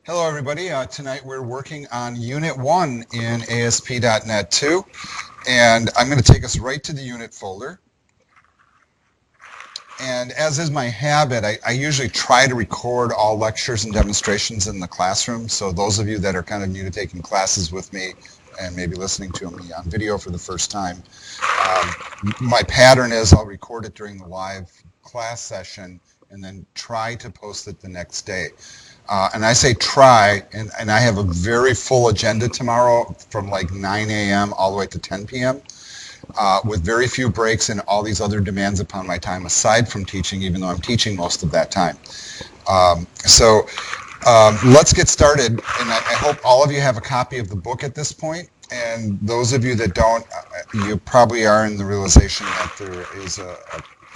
Hello everybody, tonight we're working on Unit 1 in ASP.NET 2, and I'm going to take us right to the unit folder. And as is my habit, I usually try to record all lectures and demonstrations in the classroom, so those of you that are kind of new to taking classes with me and maybe listening to me on video for the first time, my pattern is I'll record it during the live class session and then try to post it the next day. And I say try, and I have a very full agenda tomorrow from like 9 a.m. all the way to 10 p.m. With very few breaks and all these other demands upon my time aside from teaching, even though I'm teaching most of that time. Let's get started, and I hope all of you have a copy of the book at this point. And those of you that don't, you probably are in the realization that there is a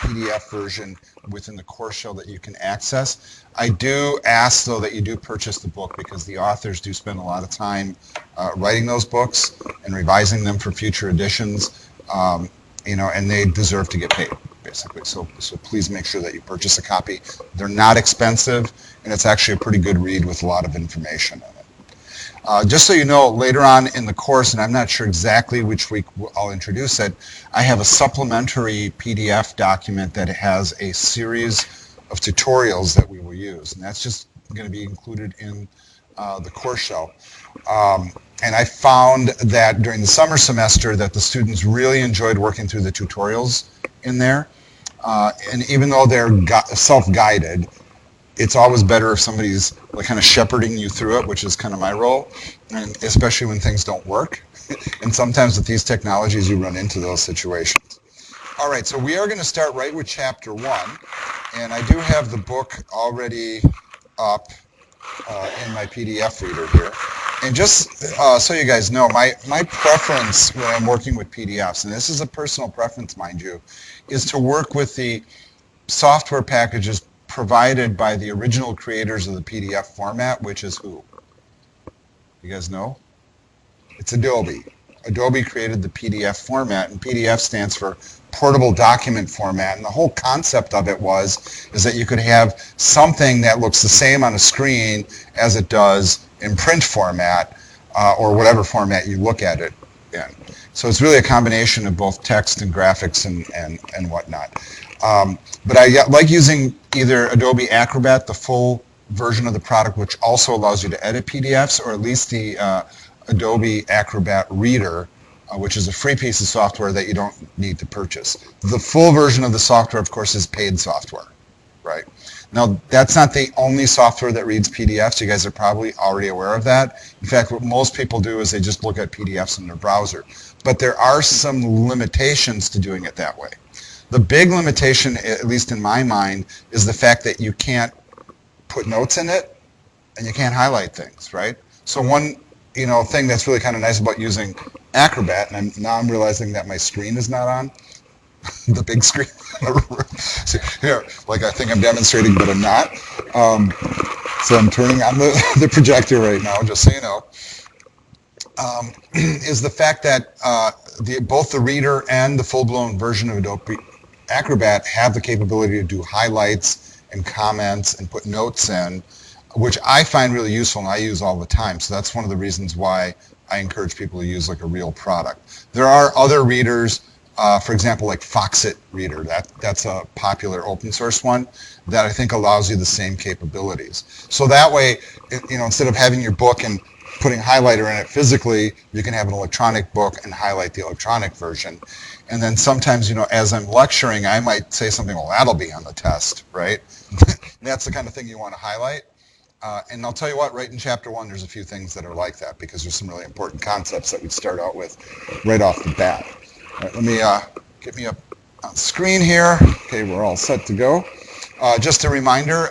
PDF version within the course shell that you can access. I do ask, though, that you do purchase the book because the authors do spend a lot of time writing those books and revising them for future editions, and they deserve to get paid, basically. So please make sure that you purchase a copy. They're not expensive, and it's actually a pretty good read with a lot of information in it. Just so you know, later on in the course, and I'm not sure exactly which week I'll introduce it, I have a supplementary PDF document that has a series of tutorials that we will use, and that's just going to be included in the course shell. And I found that during the summer semester that the students really enjoyed working through the tutorials in there, and even though they're self-guided, it's always better if somebody's like kind of shepherding you through it, which is kind of my role, and especially when things don't work. And sometimes with these technologies, you run into those situations. All right, so we are going to start right with Chapter 1, and I do have the book already up in my PDF reader here. And just so you guys know, my preference when I'm working with PDFs, and this is a personal preference, mind you, is to work with the software packages provided by the original creators of the PDF format, which is who? You guys know? It's Adobe. Adobe created the PDF format, and PDF stands for Portable Document Format, and the whole concept of it is that you could have something that looks the same on a screen as it does in print format, or whatever format you look at it in. So it's really a combination of both text and graphics and whatnot. But I like using either Adobe Acrobat, the full version of the product, which also allows you to edit PDFs, or at least the Adobe Acrobat Reader, which is a free piece of software that you don't need to purchase. The full version of the software, of course, is paid software, right? Now, that's not the only software that reads PDFs. You guys are probably already aware of that. In fact, what most people do is they just look at PDFs in their browser. But there are some limitations to doing it that way. The big limitation, at least in my mind, is the fact that you can't put notes in it and you can't highlight things, right? So one thing that's really kind of nice about using Acrobat, and now I'm realizing that my screen is not on, the big screen. So here, like I think I'm demonstrating, but I'm not. So I'm turning on the projector right now, just so you know. Is the fact that both the reader and the full-blown version of Adobe Acrobat have the capability to do highlights and comments and put notes in, which I find really useful and I use all the time. So that's one of the reasons why I encourage people to use like a real product. There are other readers, for example, like Foxit Reader. That's a popular open source one that I think allows you the same capabilities. So that way, instead of having your book and putting highlighter in it physically, you can have an electronic book and highlight the electronic version. And then sometimes, as I'm lecturing, I might say something, well, that'll be on the test, right? That's the kind of thing you want to highlight. And I'll tell you what, right in Chapter 1, there's a few things that are like that because there's some really important concepts that we start out with right off the bat. All right, let me get me up on screen here. Okay, we're all set to go. Just a reminder,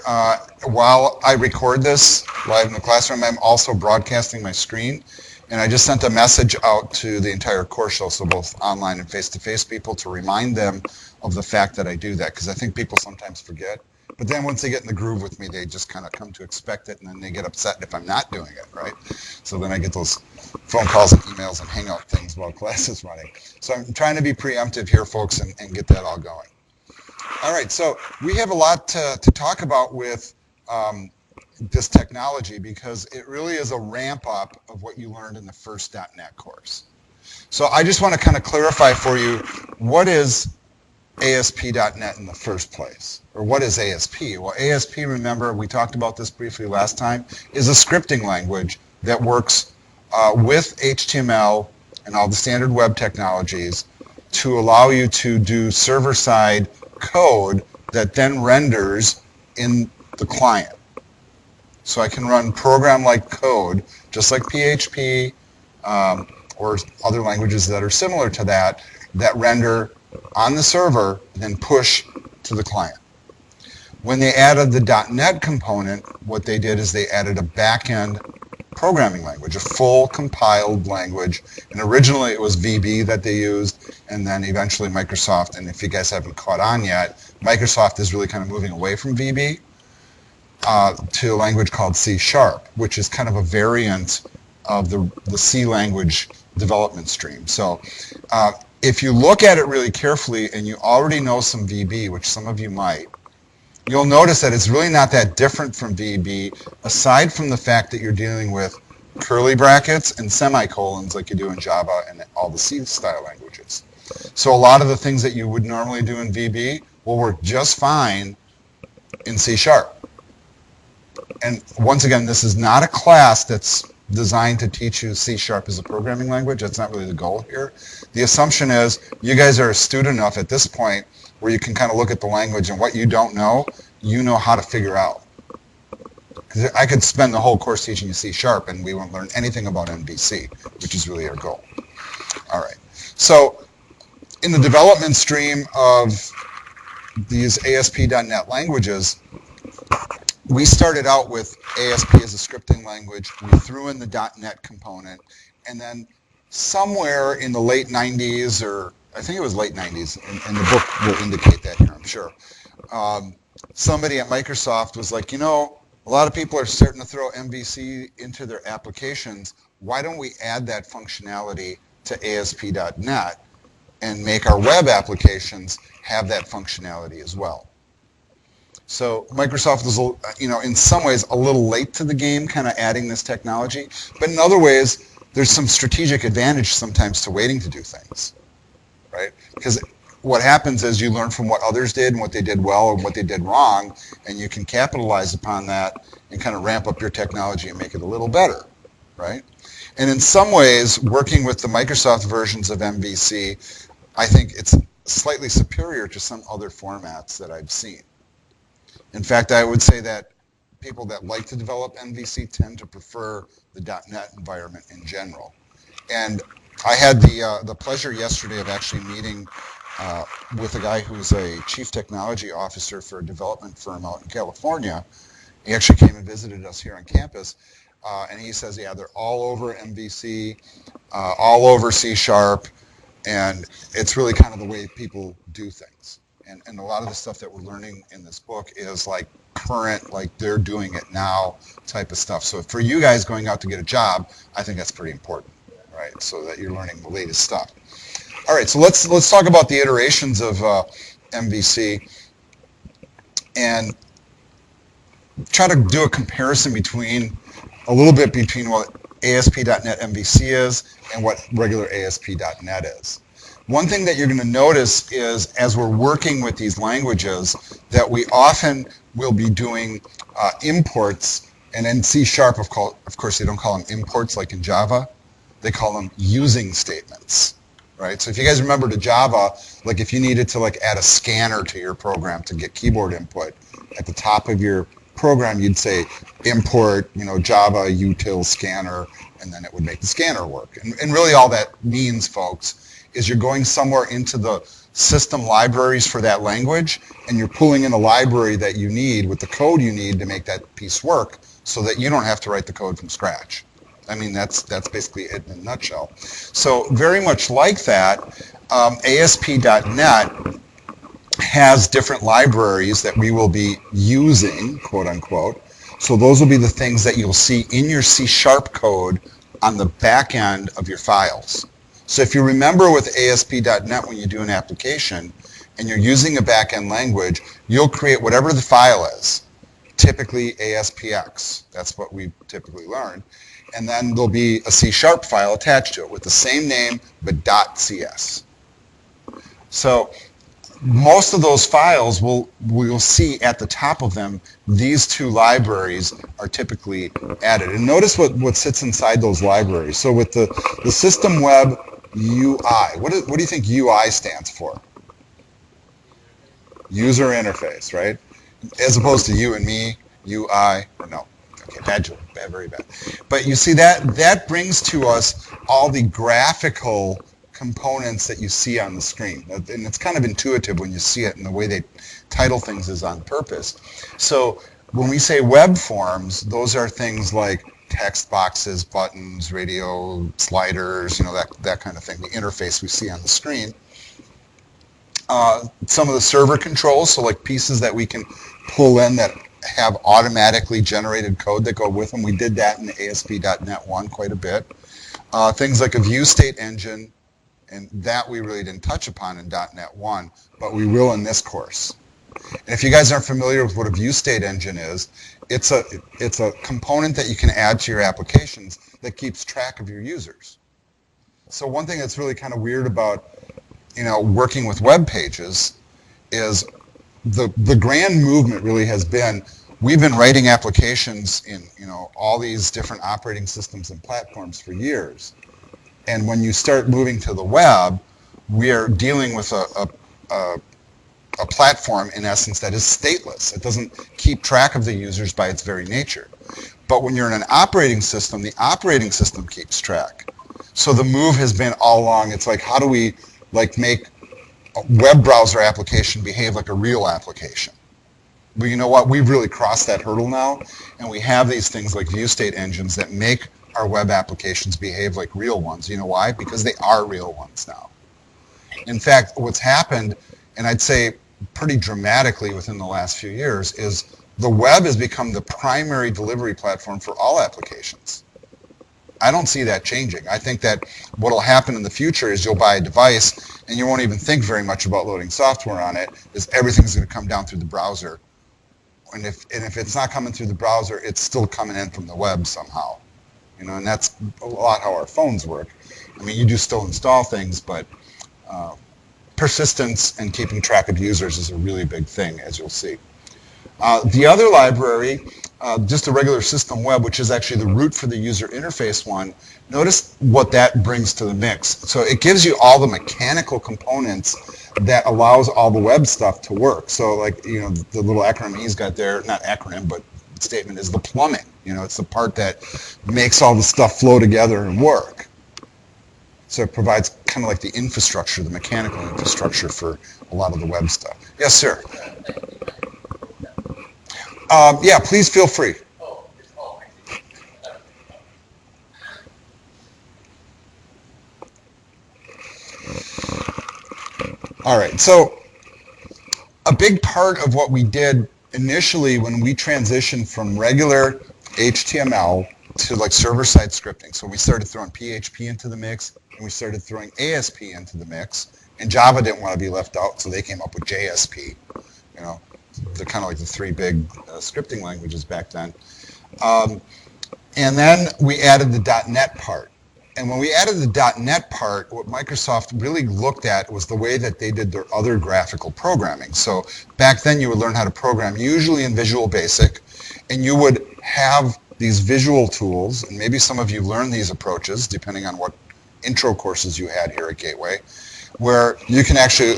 while I record this live in the classroom, I'm also broadcasting my screen. And I just sent a message out to the entire course shell, so both online and face-to-face people, to remind them of the fact that I do that, because I think people sometimes forget. But then once they get in the groove with me, they just kind of come to expect it, and then they get upset if I'm not doing it, right? So then I get those phone calls and emails and hangout things while class is running. So I'm trying to be preemptive here, folks, and get that all going. All right, so we have a lot to talk about with this technology because it really is a ramp up of what you learned in the first .NET course. So I just want to kind of clarify for you, what is ASP.NET in the first place? Or what is ASP? Well, ASP, remember, we talked about this briefly last time, is a scripting language that works with HTML and all the standard web technologies to allow you to do server-side code that then renders in the client. So I can run program-like code, just like PHP or other languages that are similar to that, that render on the server and then push to the client. When they added the .NET component, what they did is they added a back-end programming language, a full compiled language. And originally it was VB that they used, and then eventually Microsoft, and if you guys haven't caught on yet, Microsoft is really kind of moving away from VB to a language called C#, which is kind of a variant of the C language development stream. So if you look at it really carefully and you already know some VB, which some of you might, you'll notice that it's really not that different from VB, aside from the fact that you're dealing with curly brackets and semicolons like you do in Java and all the C-style languages. So a lot of the things that you would normally do in VB will work just fine in C#. And once again, this is not a class that's designed to teach you C# as a programming language. That's not really the goal here. The assumption is you guys are astute enough at this point where you can kind of look at the language and what you don't know, you know how to figure out. Because I could spend the whole course teaching you C# and we won't learn anything about MVC, which is really our goal. All right. So in the development stream of these ASP.NET languages, we started out with ASP as a scripting language. We threw in the .NET component, and then somewhere in the late 90s, or I think it was late 90s, and the book will indicate that here, I'm sure. Somebody at Microsoft was like, you know, a lot of people are starting to throw MVC into their applications. Why don't we add that functionality to ASP.NET and make our web applications have that functionality as well? So Microsoft was, you know, in some ways a little late to the game, kind of adding this technology. But in other ways, there's some strategic advantage sometimes to waiting to do things, right? Because what happens is you learn from what others did and what they did well and what they did wrong, and you can capitalize upon that and kind of ramp up your technology and make it a little better, right? And in some ways, working with the Microsoft versions of MVC, I think it's slightly superior to some other formats that I've seen. In fact, I would say that people that like to develop MVC tend to prefer the .NET environment in general. And I had the pleasure yesterday of actually meeting with a guy who's a chief technology officer for a development firm out in California. He actually came and visited us here on campus, and he says, yeah, they're all over MVC, all over C#, and it's really kind of the way people do things. And a lot of the stuff that we're learning in this book is like current, like they're doing it now type of stuff. So for you guys going out to get a job, I think that's pretty important, right? So that you're learning the latest stuff. All right, so let's talk about the iterations of MVC and try to do a comparison between what ASP.NET MVC is and what regular ASP.NET is. One thing that you're going to notice is as we're working with these languages that we often will be doing imports, and in C#, of course, they don't call them imports like in Java. They call them using statements, right? So if you guys remember to Java, like if you needed to like add a scanner to your program to get keyboard input, at the top of your program you'd say import, you know, Java util scanner, and then it would make the scanner work. And really all that means, folks, is you're going somewhere into the system libraries for that language, and you're pulling in a library that you need with the code you need to make that piece work so that you don't have to write the code from scratch. I mean, that's basically it in a nutshell. So very much like that, ASP.NET has different libraries that we will be using, quote unquote. So those will be the things that you'll see in your C# code on the back end of your files. So if you remember with ASP.NET, when you do an application and you're using a back-end language, you'll create whatever the file is. typically ASPX. That's what we typically learn. And then there'll be a C# file attached to it with the same name but .cs. So most of those files we'll see at the top of them, these two libraries are typically added. And notice what sits inside those libraries. So with the system web UI, what do you think UI stands for? User interface, right? As opposed to you and me, UI, no. Okay, bad joke, very bad. But you see that brings to us all the graphical components that you see on the screen. And it's kind of intuitive when you see it, and the way they title things is on purpose. So when we say web forms, those are things like text boxes, buttons, radio sliders, that kind of thing, the interface we see on the screen. Some of the server controls, so like pieces that we can pull in that have automatically generated code that go with them. We did that in the ASP.NET 1 quite a bit. Things like a view state engine, and that we really didn't touch upon in .NET 1, but we will in this course. And if you guys aren't familiar with what a view state engine is, it's a component that you can add to your applications that keeps track of your users. So one thing that's really kind of weird about working with web pages is the grand movement really has been, we've been writing applications in all these different operating systems and platforms for years. And when you start moving to the web, we are dealing with a platform, in essence, that is stateless. It doesn't keep track of the users by its very nature. But when you're in an operating system, the operating system keeps track. So the move has been all along, it's like, how do we make a web browser application behave like a real application? Well, you know what? We've really crossed that hurdle now, and we have these things like view state engines that make our web applications behave like real ones. You know why? Because they are real ones now. In fact, what's happened, and I'd say pretty dramatically within the last few years, is the web has become the primary delivery platform for all applications. I don't see that changing. I think that what will happen in the future is you'll buy a device and you won't even think very much about loading software on it, is everything's going to come down through the browser. And if it's not coming through the browser, it's still coming in from the web somehow. And that's a lot how our phones work. I mean, you do still install things, but persistence and keeping track of users is a really big thing, as you'll see. The other library, just a regular system web, which is actually the root for the user interface one, notice what that brings to the mix. So it gives you all the mechanical components that allows all the web stuff to work. So like, the little acronym he's got there, not acronym, but statement is the plumbing. It's the part that makes all the stuff flow together and work. So it provides kind of like the infrastructure, the mechanical infrastructure for a lot of the web stuff. Yes, sir. Yeah, please feel free. All right, so a big part of what we did initially when we transitioned from regular HTML to like server-side scripting, so we started throwing PHP into the mix, and we started throwing ASP into the mix, and Java didn't want to be left out, so they came up with JSP. They're kind of like the three big scripting languages back then. And then we added the .NET part. And when we added the .NET part, what Microsoft really looked at was the way that they did their other graphical programming. So back then you would learn how to program usually in Visual Basic, and you would have these visual tools, and maybe some of you learned these approaches depending on what intro courses you had here at Gateway, where you can actually,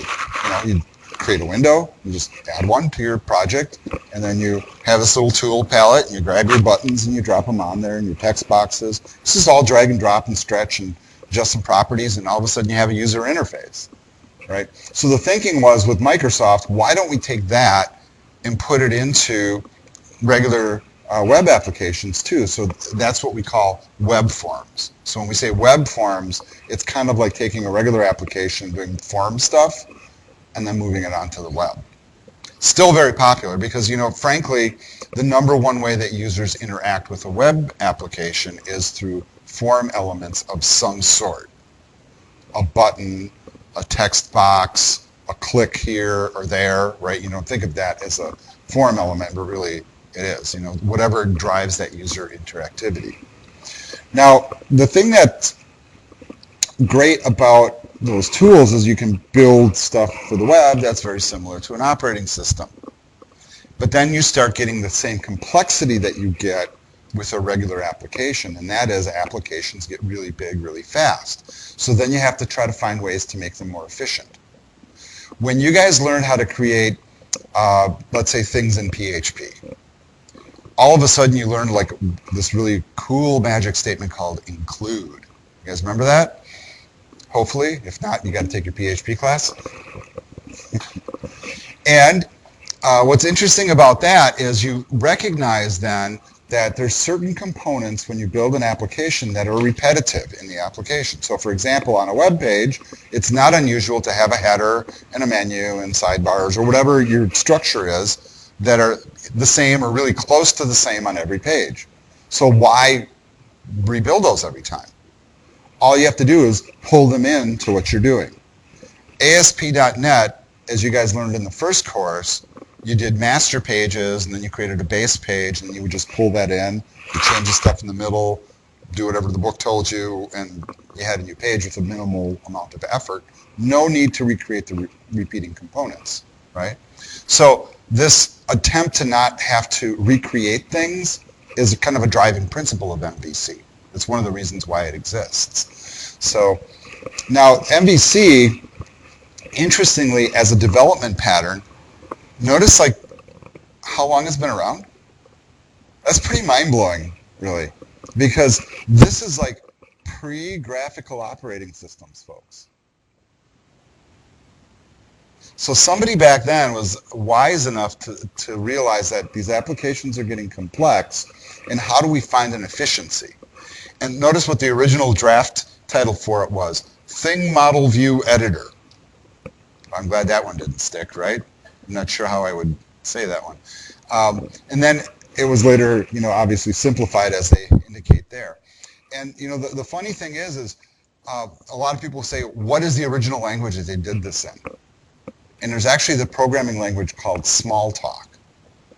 you create a window, you just add one to your project, and then you have this little tool palette, and you grab your buttons and you drop them on there, and your text boxes. This is all drag and drop and stretch and adjust some properties, and all of a sudden you have a user interface, right? So the thinking was with Microsoft, why don't we take that and put it into regular web applications too? So that's what we call web forms. So when we say web forms, it's kind of like taking a regular application, doing form stuff, and then moving it onto the web. Still very popular because, frankly, the number one way that users interact with a web application is through form elements of some sort. A button, a text box, a click here or there, right? You don't think of that as a form element, but really It is, whatever drives that user interactivity. Now, the thing that's great about those tools is you can build stuff for the web that's very similar to an operating system. But then you start getting the same complexity that you get with a regular application, and that is applications get really big really fast. So then you have to try to find ways to make them more efficient. When you guys learn how to create, let's say, things in PHP, all of a sudden you learn like this really cool magic statement called include. You guys remember that? Hopefully. If not, you got to take your PHP class. And what's interesting about that is you recognize then that there's certain components when you build an application that are repetitive in the application. So for example, on a web page, it's not unusual to have a header and a menu and sidebars or whatever your structure is that are the same or really close to the same on every page. So why rebuild those every time? All you have to do is pull them into what you're doing. ASP.NET, as you guys learned in the first course, you did master pages, and then you created a base page, and you would just pull that in, you change the stuff in the middle, do whatever the book told you, and you had a new page with a minimal amount of effort. No need to recreate the repeating components, right? So this attempt to not have to recreate things is kind of a driving principle of MVC. It's one of the reasons why it exists. So now MVC, interestingly, as a development pattern, notice like how long it's been around? That's pretty mind-blowing, really, because this is like pre-graphical operating systems, folks. So somebody back then was wise enough to realize that these applications are getting complex, and how do we find an efficiency? And notice what the original draft title for it was, Thing Model View Editor. I'm glad that one didn't stick, right? I'm not sure how I would say that one. And then it was later, obviously simplified as they indicate there. And, the funny thing is a lot of people say, what is the original language that they did this in? And there's actually the programming language called Smalltalk,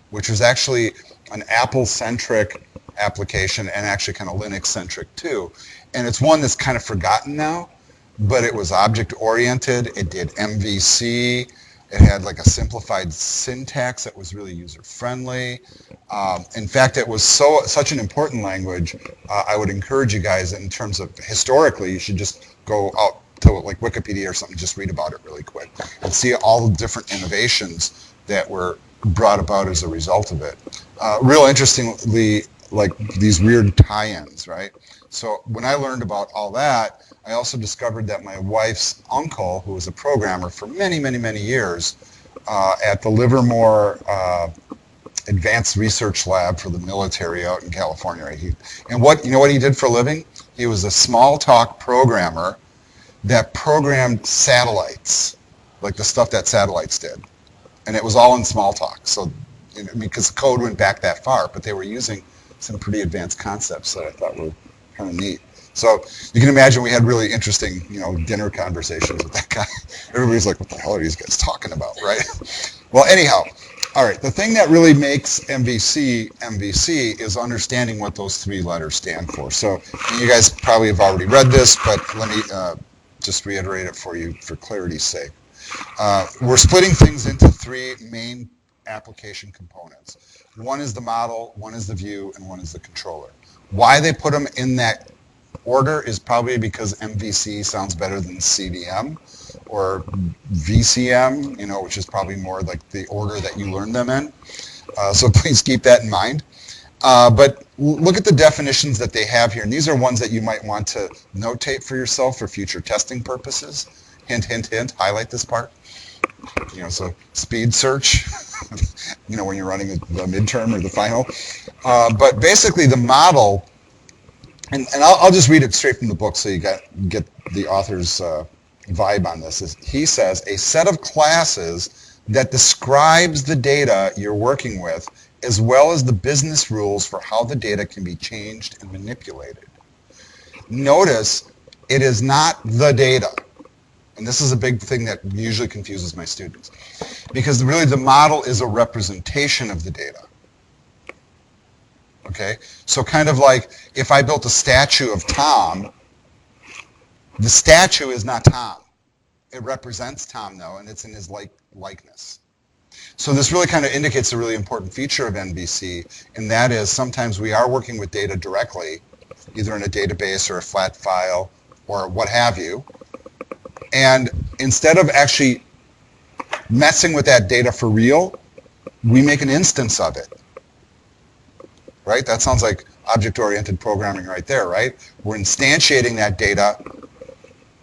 which was actually an Apple-centric application and actually kind of Linux-centric too. And it's one that's kind of forgotten now, but it was object-oriented. It did MVC. It had like a simplified syntax that was really user-friendly. In fact, it was such an important language, I would encourage you guys in terms of historically, you should just go out to like Wikipedia or something, just read about it really quick and see all the different innovations that were brought about as a result of it. Real interestingly, like these weird tie-ins, right? So when I learned about all that, I also discovered that my wife's uncle, who was a programmer for many, many, many years at the Livermore Advanced Research Lab for the military out in California. Right? And what he did for a living? He was a Smalltalk programmer that programmed satellites, like the stuff that satellites did. And it was all in Smalltalk. So, because the code went back that far, but they were using some pretty advanced concepts that I thought were kind of neat. So you can imagine we had really interesting, dinner conversations with that guy. Everybody's like, what the hell are these guys talking about, right? Well, anyhow, all right, the thing that really makes MVC is understanding what those three letters stand for. So you guys probably have already read this, but let me just reiterate it for you for clarity's sake. We're splitting things into three main application components. One is the model, one is the view, and one is the controller. Why they put them in that order is probably because MVC sounds better than CVM or VCM, which is probably more like the order that you learn them in. So please keep that in mind. But look at the definitions that they have here. And these are ones that you might want to notate for yourself for future testing purposes. Hint, hint, hint, highlight this part. So speed search, when you're running the midterm or the final. But basically the model, and I'll just read it straight from the book so you get the author's vibe on this. He says, a set of classes that describes the data you're working with as well as the business rules for how the data can be changed and manipulated. Notice it is not the data. And this is a big thing that usually confuses my students. Because really the model is a representation of the data. Okay? So kind of like if I built a statue of Tom, the statue is not Tom. It represents Tom, though, and it's in his likeness. So this really kind of indicates a really important feature of MVC, and that is sometimes we are working with data directly, either in a database or a flat file or what have you. And instead of actually messing with that data for real, we make an instance of it. Right? That sounds like object-oriented programming right there, right? We're instantiating that data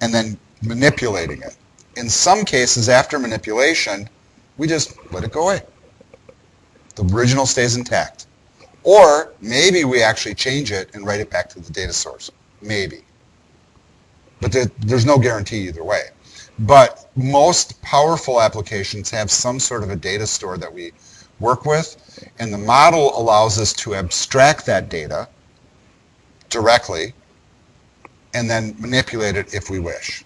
and then manipulating it. In some cases, after manipulation, we just let it go away. The original stays intact. Or maybe we actually change it and write it back to the data source. Maybe. But there's no guarantee either way. But most powerful applications have some sort of a data store that we work with, and the model allows us to abstract that data directly and then manipulate it if we wish.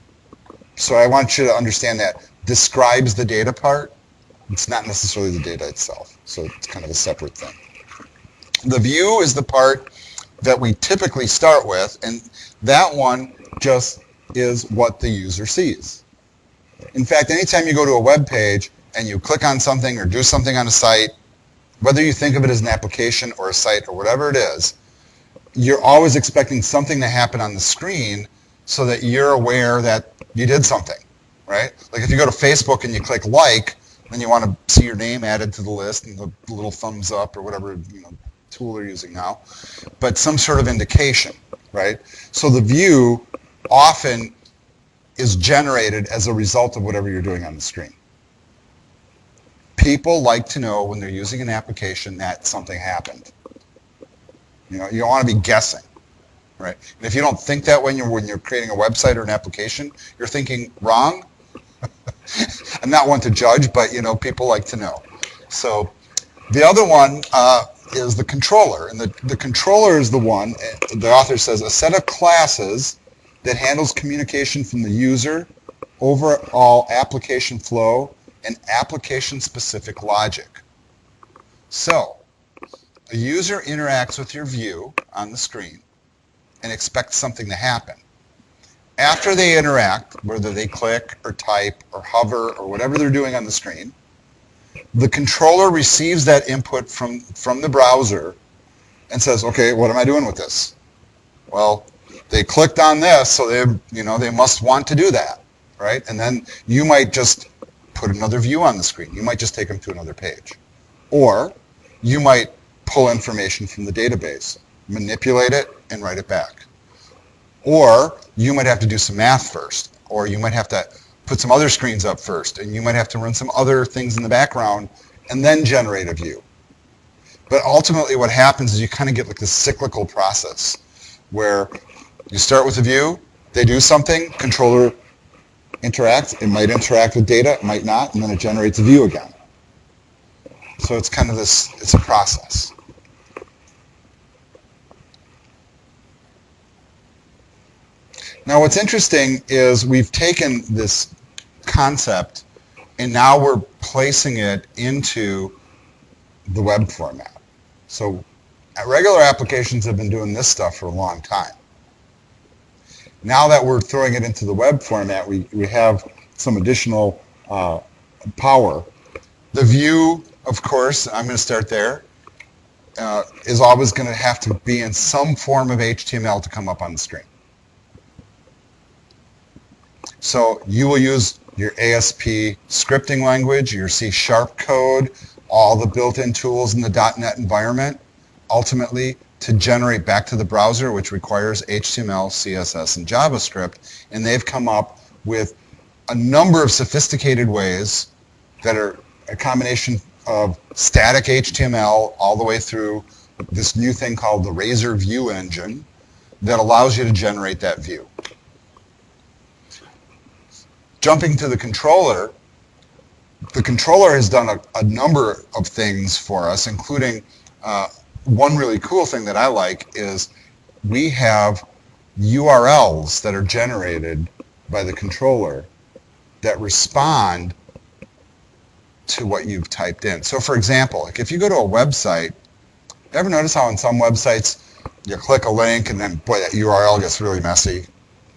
So I want you to understand that describes the data part. It's not necessarily the data itself, so it's kind of a separate thing. The view is the part that we typically start with, and that one just is what the user sees. In fact, anytime you go to a web page and you click on something or do something on a site, whether you think of it as an application or a site or whatever it is, you're always expecting something to happen on the screen so that you're aware that you did something, right? Like if you go to Facebook and you click like, then you want to see your name added to the list and the little thumbs up or whatever tool they're using now, but some sort of indication, right? So the view often is generated as a result of whatever you're doing on the screen. People like to know when they're using an application that something happened. You don't want to be guessing, right? And if you don't think that when you're creating a website or an application, you're thinking wrong. I'm not one to judge, but people like to know. So the other one is the controller, and the controller is the one, the author says, a set of classes that handles communication from the user, overall application flow, and application-specific logic. So a user interacts with your view on the screen and expects something to happen. After they interact, whether they click or type or hover or whatever they're doing on the screen, the controller receives that input from the browser and says, okay, what am I doing with this? Well, they clicked on this, so they must want to do that, right? And then you might just put another view on the screen. You might just take them to another page. Or you might pull information from the database, manipulate it, and write it back. Or you might have to do some math first, or you might have to put some other screens up first, and you might have to run some other things in the background, and then generate a view. But ultimately what happens is you kind of get like this cyclical process, where you start with a view, they do something, controller interacts, it might interact with data, it might not, and then it generates a view again. So it's kind of this, it's a process. Now what's interesting is we've taken this concept and now we're placing it into the web format. So regular applications have been doing this stuff for a long time. Now that we're throwing it into the web format, we have some additional power. The view, of course, I'm going to start there, is always going to have to be in some form of HTML to come up on the screen. So you will use your ASP scripting language, your C# code, all the built-in tools in the .NET environment, ultimately to generate back to the browser, which requires HTML, CSS, and JavaScript. And they've come up with a number of sophisticated ways that are a combination of static HTML all the way through this new thing called the Razor View Engine that allows you to generate that view. Jumping to the controller has done a number of things for us, including one really cool thing that I like is we have URLs that are generated by the controller that respond to what you've typed in. So for example, like if you go to a website, Ever notice how on some websites you click a link and then, boy, that URL gets really messy?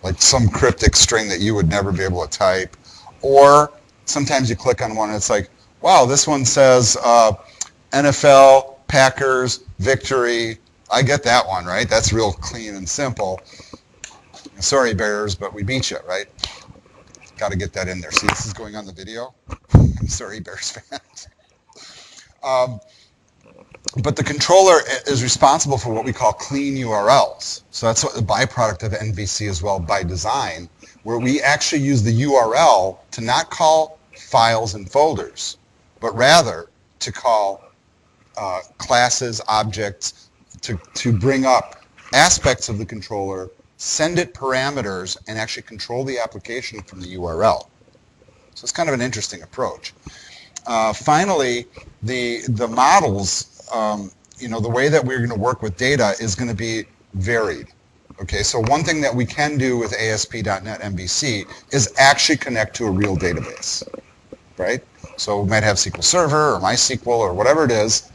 Like some cryptic string that you would never be able to type. Or sometimes you click on one and it's like, wow, this one says NFL, Packers, victory. I get that one, right? That's real clean and simple. Sorry, Bears, but we beat you, right? Got to get that in there. See, this is going on the video. I'm sorry, Bears fans. But the controller is responsible for what we call clean URLs. So that's what the byproduct of MVC as well by design, where we actually use the URL to not call files and folders, but rather to call classes, objects, to bring up aspects of the controller, send it parameters, and actually control the application from the URL. So it's kind of an interesting approach. Finally, the models, the way that we're going to work with data is going to be varied. Okay, so one thing that we can do with ASP.NET MVC is actually connect to a real database, right? So we might have SQL Server or MySQL or whatever it is,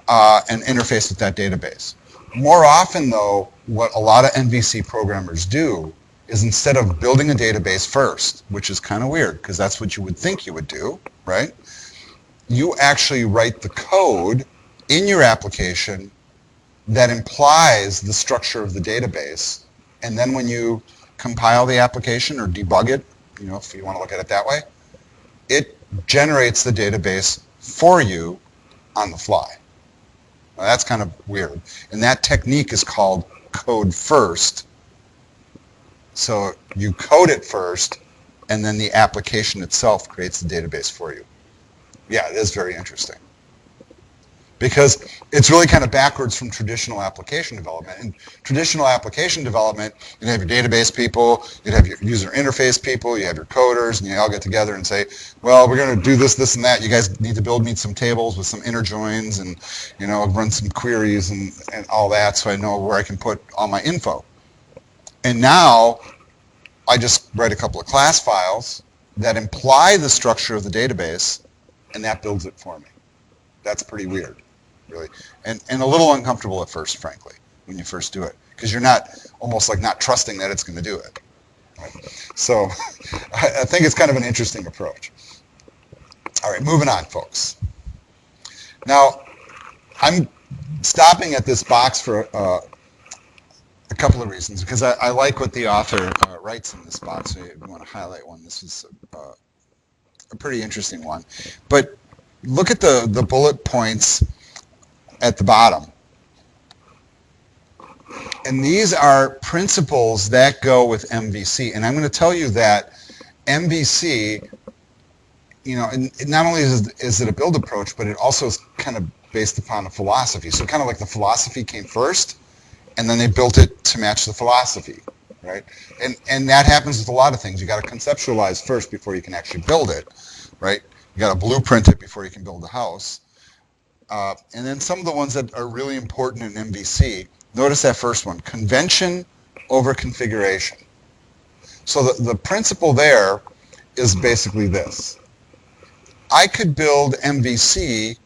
and interface with that database. More often, though, what a lot of MVC programmers do is instead of building a database first, which is kind of weird because that's what you would think you would do, right? You actually write the code in your application that implies the structure of the database, and then when you compile the application or debug it, if you want to look at it that way, it generates the database for you on the fly. Now, that's kind of weird, and that technique is called code first. So you code it first, and then the application itself creates the database for you. Yeah, it is very interesting. Because it's really kind of backwards from traditional application development. In traditional application development, you'd have your database people, you'd have your user interface people, you have your coders, and you all get together and say, well, we're going to do this, this, and that. You guys need to build me some tables with some inner joins and, run some queries and all that so I know where I can put all my info. And now, I just write a couple of class files that imply the structure of the database, and that builds it for me. That's pretty weird, really, and a little uncomfortable at first, frankly, when you first do it, because you're almost not trusting that it's going to do it. Right? So I think it's kind of an interesting approach. All right, moving on, folks. Now, I'm stopping at this box for a couple of reasons, because I like what the author writes in this box. So you want to highlight one. This is a pretty interesting one. But look at the bullet points at the bottom. And these are principles that go with MVC. And I'm going to tell you that MVC, and not only is it a build approach, but it also is kind of based upon a philosophy. So kind of like the philosophy came first, and then they built it to match the philosophy, right? And that happens with a lot of things. You got to conceptualize first before you can actually build it, right? You got to blueprint it before you can build a house. And then some of the ones that are really important in MVC, notice that first one, convention over configuration. So the principle there is basically this. I could build MVC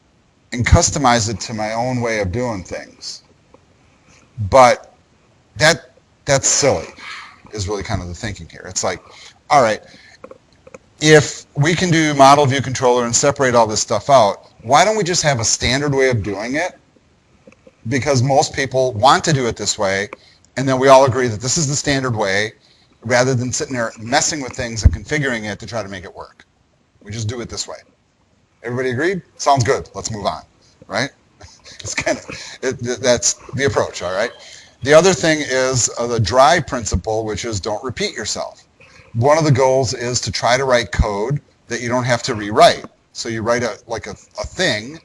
and customize it to my own way of doing things. But that's silly, is really kind of the thinking here. It's like, all right, if we can do model view controller and separate all this stuff out, why don't we just have a standard way of doing it? Because most people want to do it this way, and then we all agree that this is the standard way, rather than sitting there messing with things and configuring it to try to make it work. We just do it this way. Everybody agreed? Sounds good. Let's move on, right? It's kind of, that's the approach, all right? The other thing is the dry principle, which is don't repeat yourself. One of the goals is to try to write code that you don't have to rewrite. So you write a thing,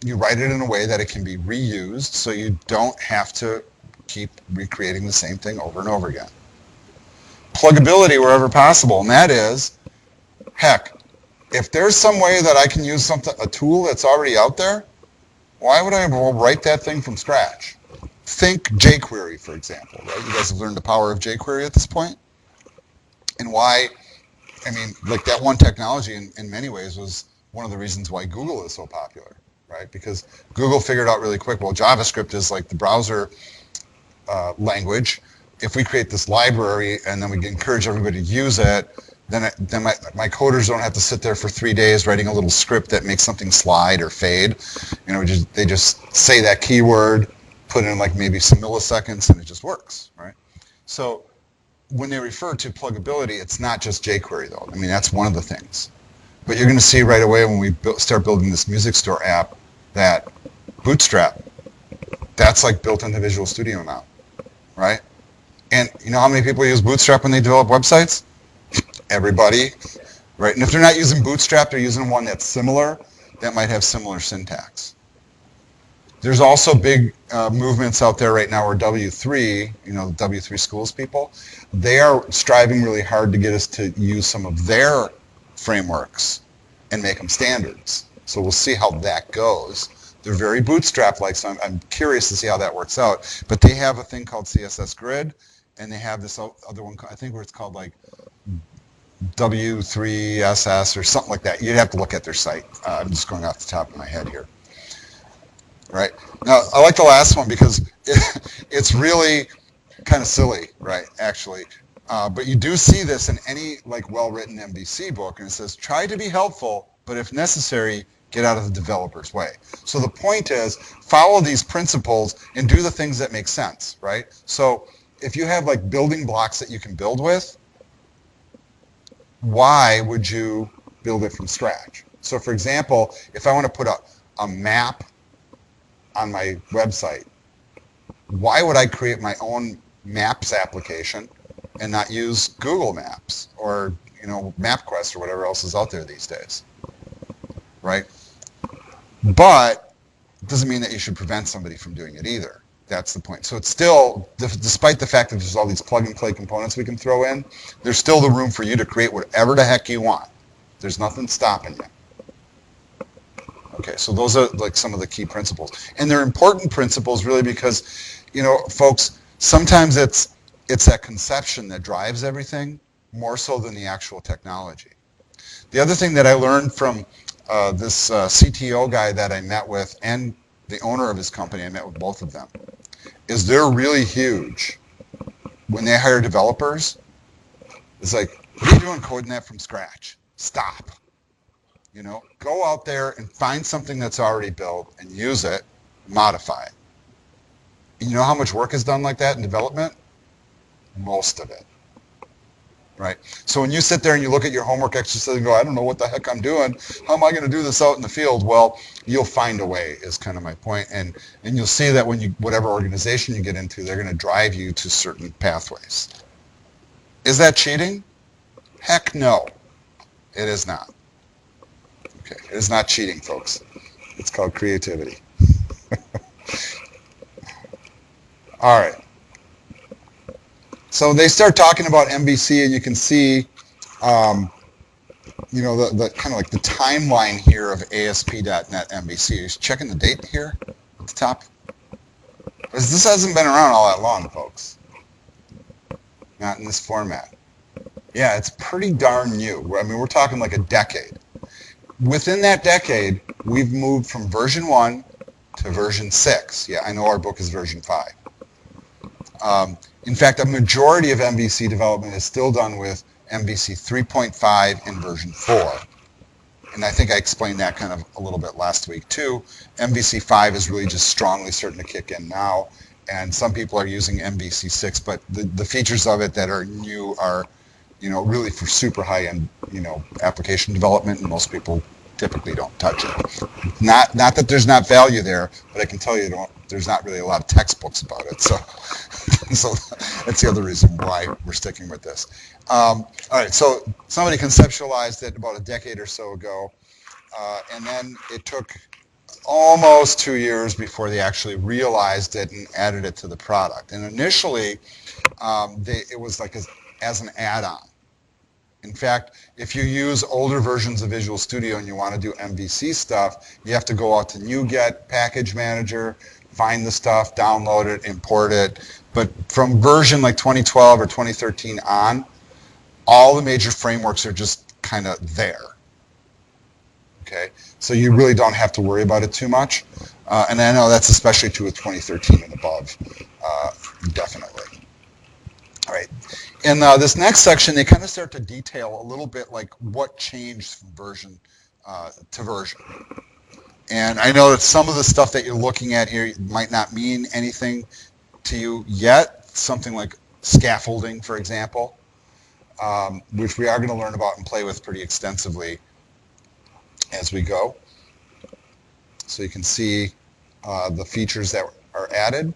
you write it in a way that it can be reused so you don't have to keep recreating the same thing over and over again. Pluggability wherever possible, and that is, heck, if there's some way that I can use a tool that's already out there, why would I write that thing from scratch? Think jQuery, for example, right? You guys have learned the power of jQuery at this point? And why, that one technology in many ways was one of the reasons why Google is so popular, right? Because Google figured out really quick, well, JavaScript is like the browser language. If we create this library and then we encourage everybody to use it, then my coders don't have to sit there for 3 days writing a little script that makes something slide or fade. You know, they just say that keyword, put in like maybe some milliseconds, and it just works, right? So when they refer to pluggability, it's not just jQuery though. I mean, that's one of the things. But you're going to see right away when we start building this music store app that Bootstrap, that's like built into Visual Studio now, right? And you know how many people use Bootstrap when they develop websites? Everybody, right? And if they're not using Bootstrap, they're using one that's similar, that might have similar syntax. There's also big movements out there right now where W3, you know, W3 schools people, they are striving really hard to get us to use some of their frameworks and make them standards. So we'll see how that goes. They're very Bootstrap-like, so I'm curious to see how that works out. But they have a thing called CSS Grid, and they have this other one, I think where it's called like W3SS or something like that. You'd have to look at their site. I'm just going off the top of my head here. Right? Now, I like the last one because it's really kind of silly, right, actually. But you do see this in any like well-written MVC book, and it says, try to be helpful, but if necessary, get out of the developer's way. So the point is, follow these principles and do the things that make sense, right? So if you have like building blocks that you can build with, why would you build it from scratch? So for example, if I want to put a map on my website, why would I create my own Maps application and not use Google Maps or, you know, MapQuest or whatever else is out there these days, right? But it doesn't mean that you should prevent somebody from doing it either. That's the point. So it's still, despite the fact that there's all these plug-and-play components we can throw in, there's still the room for you to create whatever the heck you want. There's nothing stopping you. Okay, so those are like some of the key principles. And they're important principles really because, you know, folks, sometimes it's that conception that drives everything more so than the actual technology. The other thing that I learned from this CTO guy that I met with and the owner of his company, I met with both of them, is they're really huge. When they hire developers, it's like, what are you doing coding that from scratch? Stop. You know, go out there and find something that's already built and use it, modify it. You know how much work is done like that in development? Most of it. Right? So when you sit there and you look at your homework exercise and go, I don't know what the heck I'm doing. How am I going to do this out in the field? Well, you'll find a way is kind of my point. And you'll see that when you, whatever organization you get into, they're going to drive you to certain pathways. Is that cheating? Heck no. It is not. Okay. It is not cheating, folks. It's called creativity. All right. So they start talking about MVC, and you can see, you know, the kind of like the timeline here of ASP.NET MVC. Is checking the date here at the top? Because this hasn't been around all that long, folks. Not in this format. Yeah, it's pretty darn new. I mean, we're talking like a decade. Within that decade, we've moved from version 1 to version 6. Yeah, I know our book is version 5. In fact, a majority of MVC development is still done with MVC 3.5 and version 4. And I think I explained that kind of a little bit last week too. MVC 5 is really just strongly starting to kick in now. And some people are using MVC 6, but the features of it that are new are, you know, really for super high-end, you know, application development, and most people typically don't touch it. Not that there's not value there, but I can tell you there's not really a lot of textbooks about it. So, so that's the other reason why we're sticking with this. All right, so somebody conceptualized it about a decade or so ago, and then it took almost 2 years before they actually realized it and added it to the product. And initially, it was like as an add-on. In fact, if you use older versions of Visual Studio and you want to do MVC stuff, you have to go out to NuGet Package Manager, find the stuff, download it, import it. But from version like 2012 or 2013 on, all the major frameworks are just kind of there. Okay, so you really don't have to worry about it too much. And I know that's especially true with 2013 and above, definitely. All right. In this next section, they kind of start to detail a little bit like what changed from version to version. And I know that some of the stuff that you're looking at here might not mean anything to you yet, something like scaffolding, for example, which we are going to learn about and play with pretty extensively as we go. So you can see the features that are added.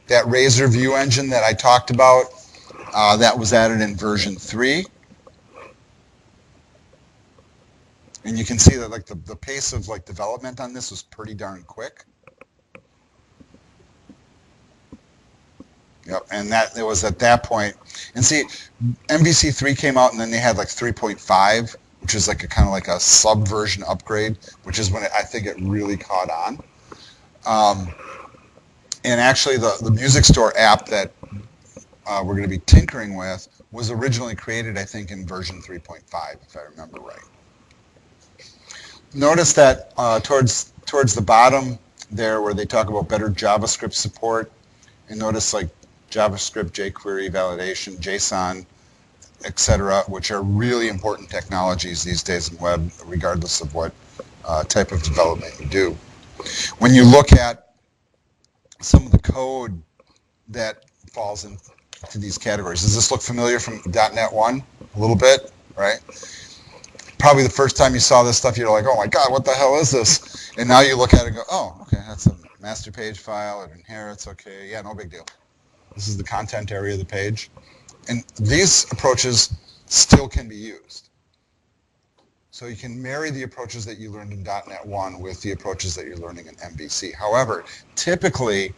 That Razor view engine that I talked about, that was added in version 3. And you can see that like the pace of like development on this was pretty darn quick. Yep, and that it was at that point. And see, MVC 3 came out, and then they had like 3.5, which is like a kind of like a subversion upgrade, which is when I think it really caught on. And actually, the music store app that we're going to be tinkering with was originally created, I think, in version 3.5, if I remember right. Notice that towards the bottom there, where they talk about better JavaScript support, and notice like JavaScript, jQuery validation, JSON, etc., which are really important technologies these days in web, regardless of what type of development you do. When you look at some of the code that falls into these categories, does this look familiar from .NET 1 a little bit, right? Probably the first time you saw this stuff, you're like, oh my God, what the hell is this? And now you look at it and go, oh, okay, that's a master page file, it inherits, okay, yeah, no big deal. This is the content area of the page. And these approaches still can be used. So you can marry the approaches that you learned in .NET 1 with the approaches that you're learning in MVC. However, typically,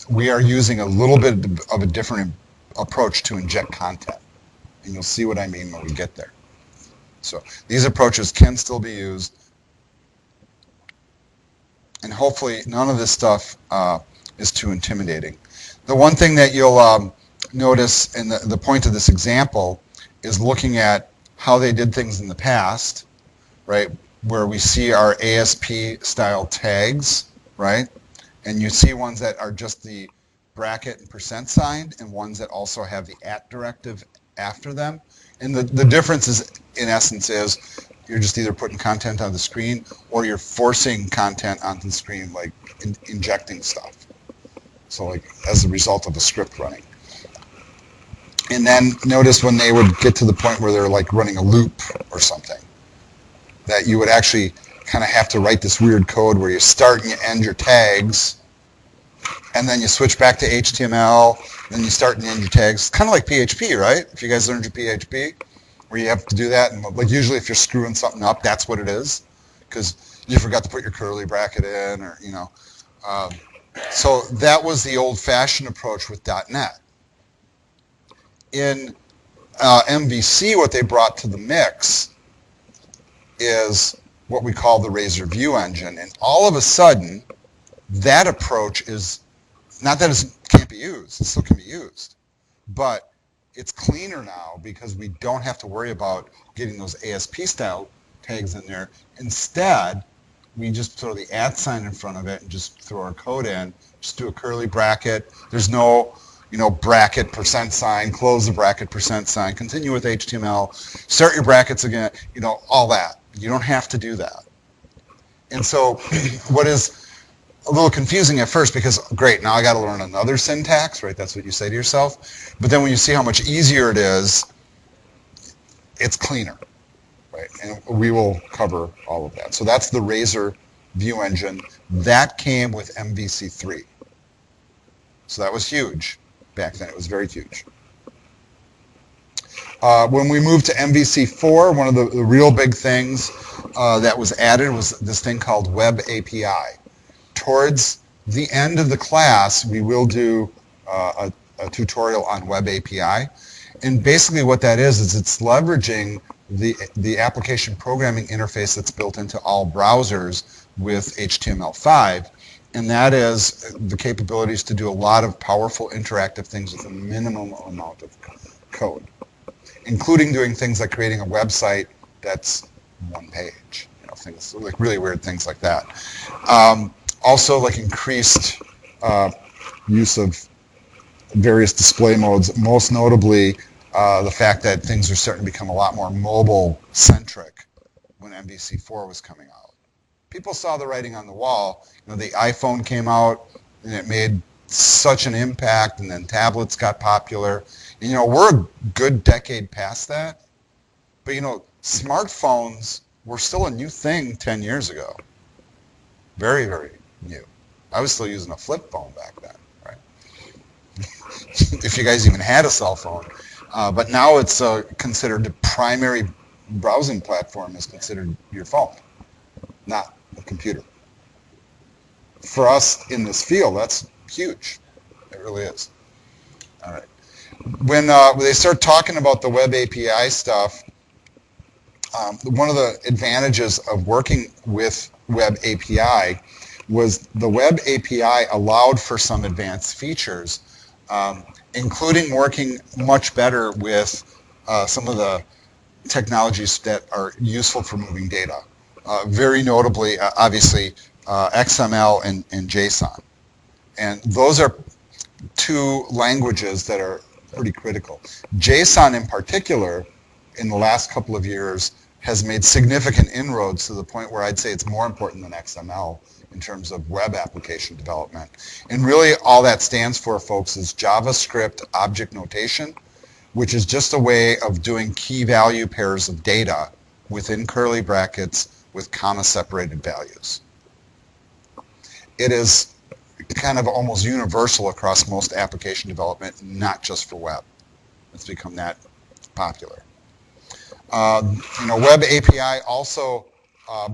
we are using a little bit of a different approach to inject content. And you'll see what I mean when we get there. So these approaches can still be used. And hopefully none of this stuff is too intimidating. The one thing that you'll notice in the point of this example is looking at how they did things in the past, right, where we see our ASP style tags, right, and you see ones that are just the bracket and percent sign, and ones that also have the @ directive after them. And the difference is, in essence, is you're just either putting content on the screen or you're forcing content onto the screen, like injecting stuff. So like as a result of a script running. And then notice when they would get to the point where they're like running a loop or something, that you would actually kind of have to write this weird code where you start and you end your tags, and then you switch back to HTML, then you start and end your tags. Kind of like PHP, right? If you guys learned your PHP, where you have to do that, and like usually if you're screwing something up, that's what it is, because you forgot to put your curly bracket in, or you know. So that was the old-fashioned approach with .NET. In MVC, what they brought to the mix is what we call the Razor View Engine, and all of a sudden, that approach is not that it can't be used; it still can be used, but it's cleaner now because we don't have to worry about getting those ASP style tags in there. Instead, we just throw the @ sign in front of it and just throw our code in. Just do a curly bracket. There's no, bracket percent sign. Close the bracket percent sign. Continue with HTML. Start your brackets again. All that. You don't have to do that. And so, what is a little confusing at first, because great, now I got to learn another syntax, right? That's what you say to yourself. But then when you see how much easier it is, it's cleaner, right? And we will cover all of that. So that's the Razor View Engine. That came with MVC 3. So that was huge back then. It was very huge. When we moved to MVC 4, one of the real big things that was added was this thing called Web API. Towards the end of the class, we will do a tutorial on Web API. And basically what that is it's leveraging the application programming interface that's built into all browsers with HTML5. And that is the capabilities to do a lot of powerful interactive things with a minimum amount of code, including doing things like creating a website that's one page, things like really weird things like that. Also, like increased use of various display modes, most notably the fact that things are starting to become a lot more mobile-centric when MVC4 was coming out. People saw the writing on the wall. You know, the iPhone came out, and it made such an impact, and then tablets got popular. And, you know, we're a good decade past that, but, you know, smartphones were still a new thing 10 years ago. Very, very new. I was still using a flip phone back then, right? If you guys even had a cell phone. But now it's considered the primary browsing platform is considered your phone, not a computer. For us in this field, that's huge. It really is. All right. When they start talking about the web API stuff, one of the advantages of working with web API was the web API allowed for some advanced features, including working much better with some of the technologies that are useful for moving data. Very notably, obviously, XML and JSON. And those are two languages that are pretty critical. JSON in particular, in the last couple of years, has made significant inroads to the point where I'd say it's more important than XML in terms of web application development. And really all that stands for, folks, is JavaScript object notation, which is just a way of doing key value pairs of data within curly brackets with comma-separated values. It is kind of almost universal across most application development, not just for web. It's become that popular. You know, Web API also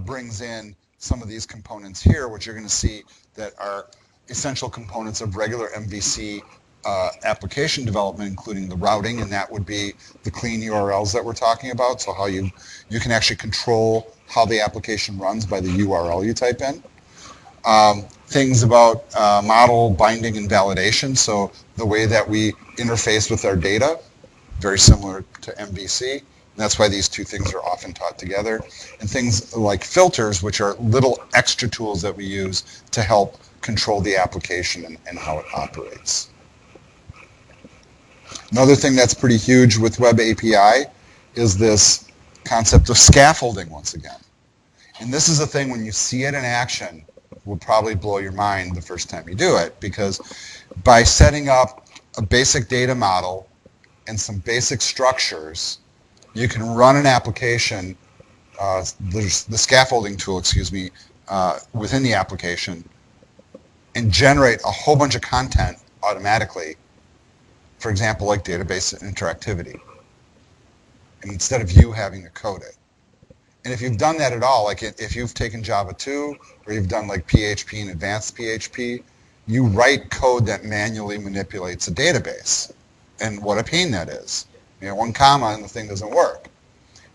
brings in some of these components here, which you're going to see that are essential components of regular MVC application development, including the routing, and that would be the clean URLs that we're talking about. So how you can actually control how the application runs by the URL you type in. Things about model binding and validation. So the way that we interface with our data, very similar to MVC. That's why these two things are often taught together. And things like filters, which are little extra tools that we use to help control the application and how it operates. Another thing that's pretty huge with Web API is this concept of scaffolding once again. And this is a thing when you see it in action will probably blow your mind the first time you do it, because by setting up a basic data model and some basic structures, you can run an application, there's the scaffolding tool, within the application and generate a whole bunch of content automatically, for example, like database interactivity, and instead of you having to code it. And if you've done that at all, like if you've taken Java 2 or you've done like PHP and advanced PHP, you write code that manually manipulates a database. And what a pain that is. You know, one comma and the thing doesn't work.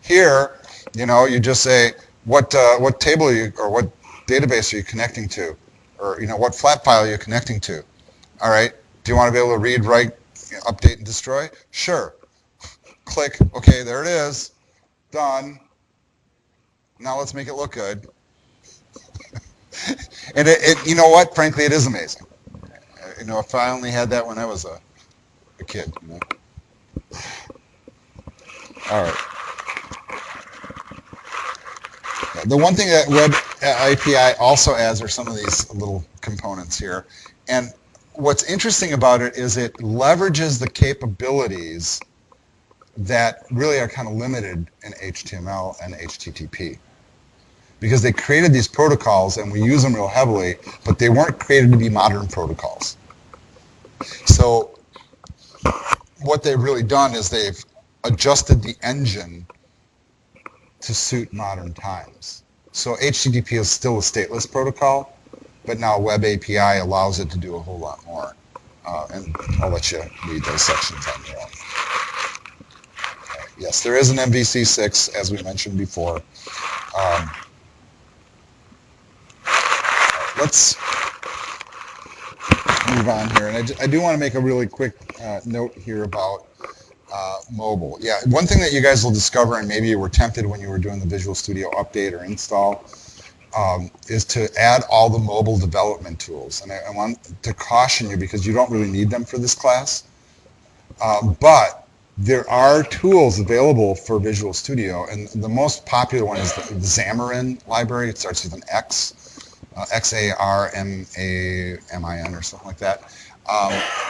Here, you know, you just say, what table are you, or what database are you connecting to? Or, you know, what flat file are you connecting to? All right, do you want to be able to read, write, update, and destroy? Sure. Click, okay, there it is, done. Now let's make it look good. And you know what, frankly, it is amazing. You know, if I only had that when I was a kid, you know. All right. The one thing that Web API also adds are some of these little components here. And what's interesting about it is it leverages the capabilities that really are kind of limited in HTML and HTTP. Because they created these protocols and we use them real heavily, but they weren't created to be modern protocols. So what they've really done is they've adjusted the engine to suit modern times. So HTTP is still a stateless protocol, but now Web API allows it to do a whole lot more. And I'll let you read those sections on your own. Yes, there is an MVC 6, as we mentioned before. Let's move on here. And I do want to make a really quick note here about Mobile. Yeah, one thing that you guys will discover, and maybe you were tempted when you were doing the Visual Studio update or install, is to add all the mobile development tools. And I want to caution you because you don't really need them for this class. But there are tools available for Visual Studio, and the most popular one is the Xamarin library. It starts with an X, Xarmamin or something like that,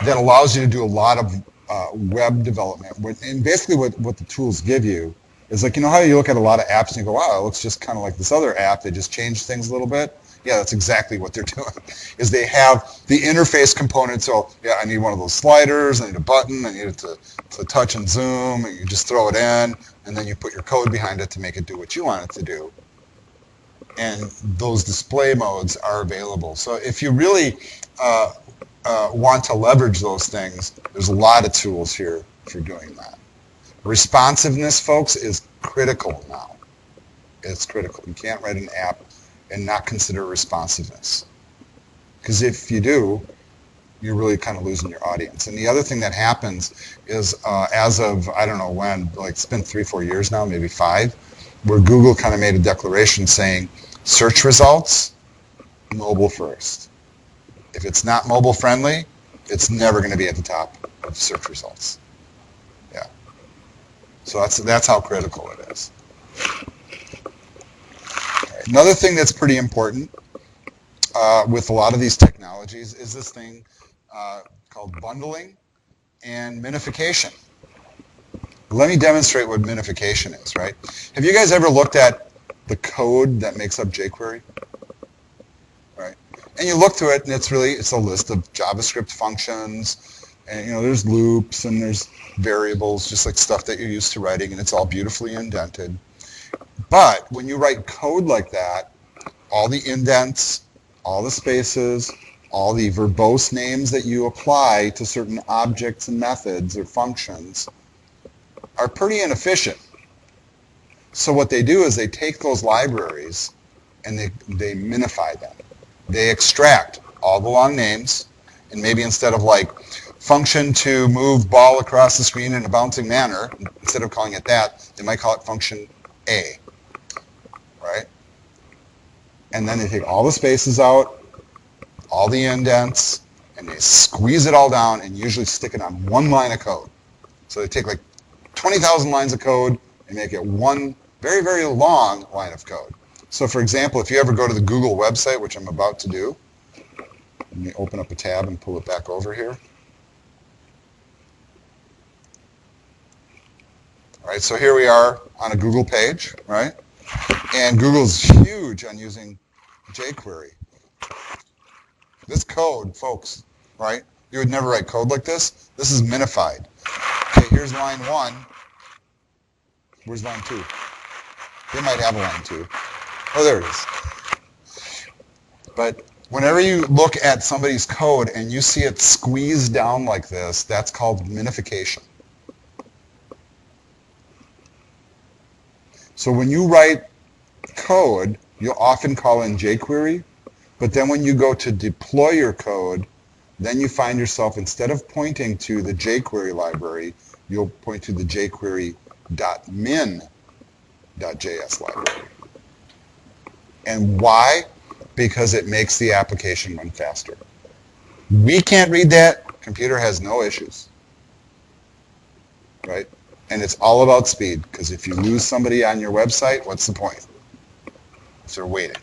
that allows you to do a lot of web development. And basically what the tools give you is like, you know how you look at a lot of apps and you go, wow, it looks just kind of like this other app. They just changed things a little bit. Yeah, that's exactly what they're doing, is they have the interface component. So yeah, I need one of those sliders, I need a button, I need it to touch and zoom, and you just throw it in, and then you put your code behind it to make it do what you want it to do. And those display modes are available. So if you really want to leverage those things, there's a lot of tools here for doing that. Responsiveness, folks, is critical now. It's critical. You can't write an app and not consider responsiveness. Because if you do, you're really kind of losing your audience. And the other thing that happens is as of, I don't know when, like it's been 3-4 years now, maybe 5, where Google kind of made a declaration saying search results, mobile first. If it's not mobile friendly, it's never going to be at the top of search results. Yeah. So that's how critical it is. Another thing that's pretty important with a lot of these technologies is this thing called bundling and minification. Let me demonstrate what minification is, right? Have you guys ever looked at the code that makes up jQuery? Right? And you look through it, and it's a list of JavaScript functions, and there's loops and there's variables, just like stuff that you're used to writing, and it's all beautifully indented. But when you write code like that, all the indents, all the spaces, all the verbose names that you apply to certain objects and methods or functions are pretty inefficient. So what they do is they take those libraries and they minify them. They extract all the long names, and maybe instead of like function to move ball across the screen in a bouncing manner, instead of calling it that, they might call it function A. Right? And then they take all the spaces out, all the indents, and they squeeze it all down and usually stick it on one line of code. So they take like 20,000 lines of code and make it one very, very long line of code. So for example, if you ever go to the Google website, which I'm about to do, let me open up a tab and pull it back over here. All right, so here we are on a Google page, right? And Google's huge on using jQuery. This code, folks, right? You would never write code like this. This is minified. Okay, here's line 1. Where's line 2? They might have a line 2. Oh, there it is. But whenever you look at somebody's code and you see it squeezed down like this, that's called minification. So when you write code, you'll often call in jQuery, but then when you go to deploy your code, then you find yourself, instead of pointing to the jQuery library, you'll point to the jQuery.min.js library. And why? Because it makes the application run faster. We can't read that. Computer has no issues. Right? And it's all about speed, because if you lose somebody on your website, what's the point? If they're waiting,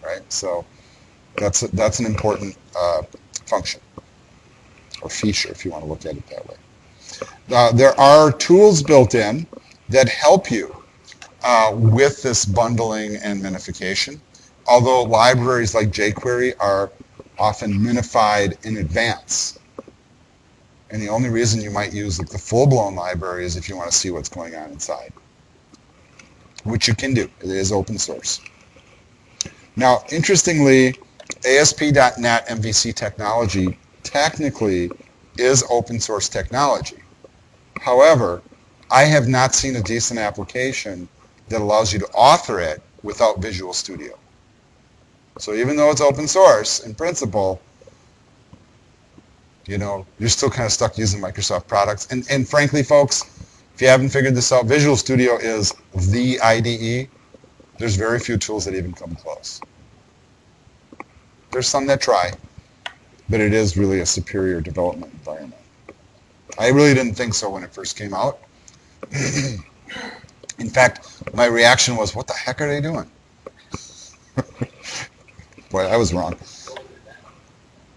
right? So that's an important function, or feature, if you want to look at it that way. There are tools built in that help you with this bundling and minification, although libraries like jQuery are often minified in advance. And the only reason you might use like the full-blown library is if you want to see what's going on inside, which you can do. It is open source. Now, interestingly, ASP.NET MVC technology technically is open source technology. However, I have not seen a decent application that allows you to author it without Visual Studio. So even though it's open source, in principle, you know, you're still kind of stuck using Microsoft products. And frankly, folks, if you haven't figured this out, Visual Studio is the IDE. There's very few tools that even come close. There's some that try, but it is really a superior development environment. I really didn't think so when it first came out. In fact, my reaction was, what the heck are they doing? Boy, I was wrong.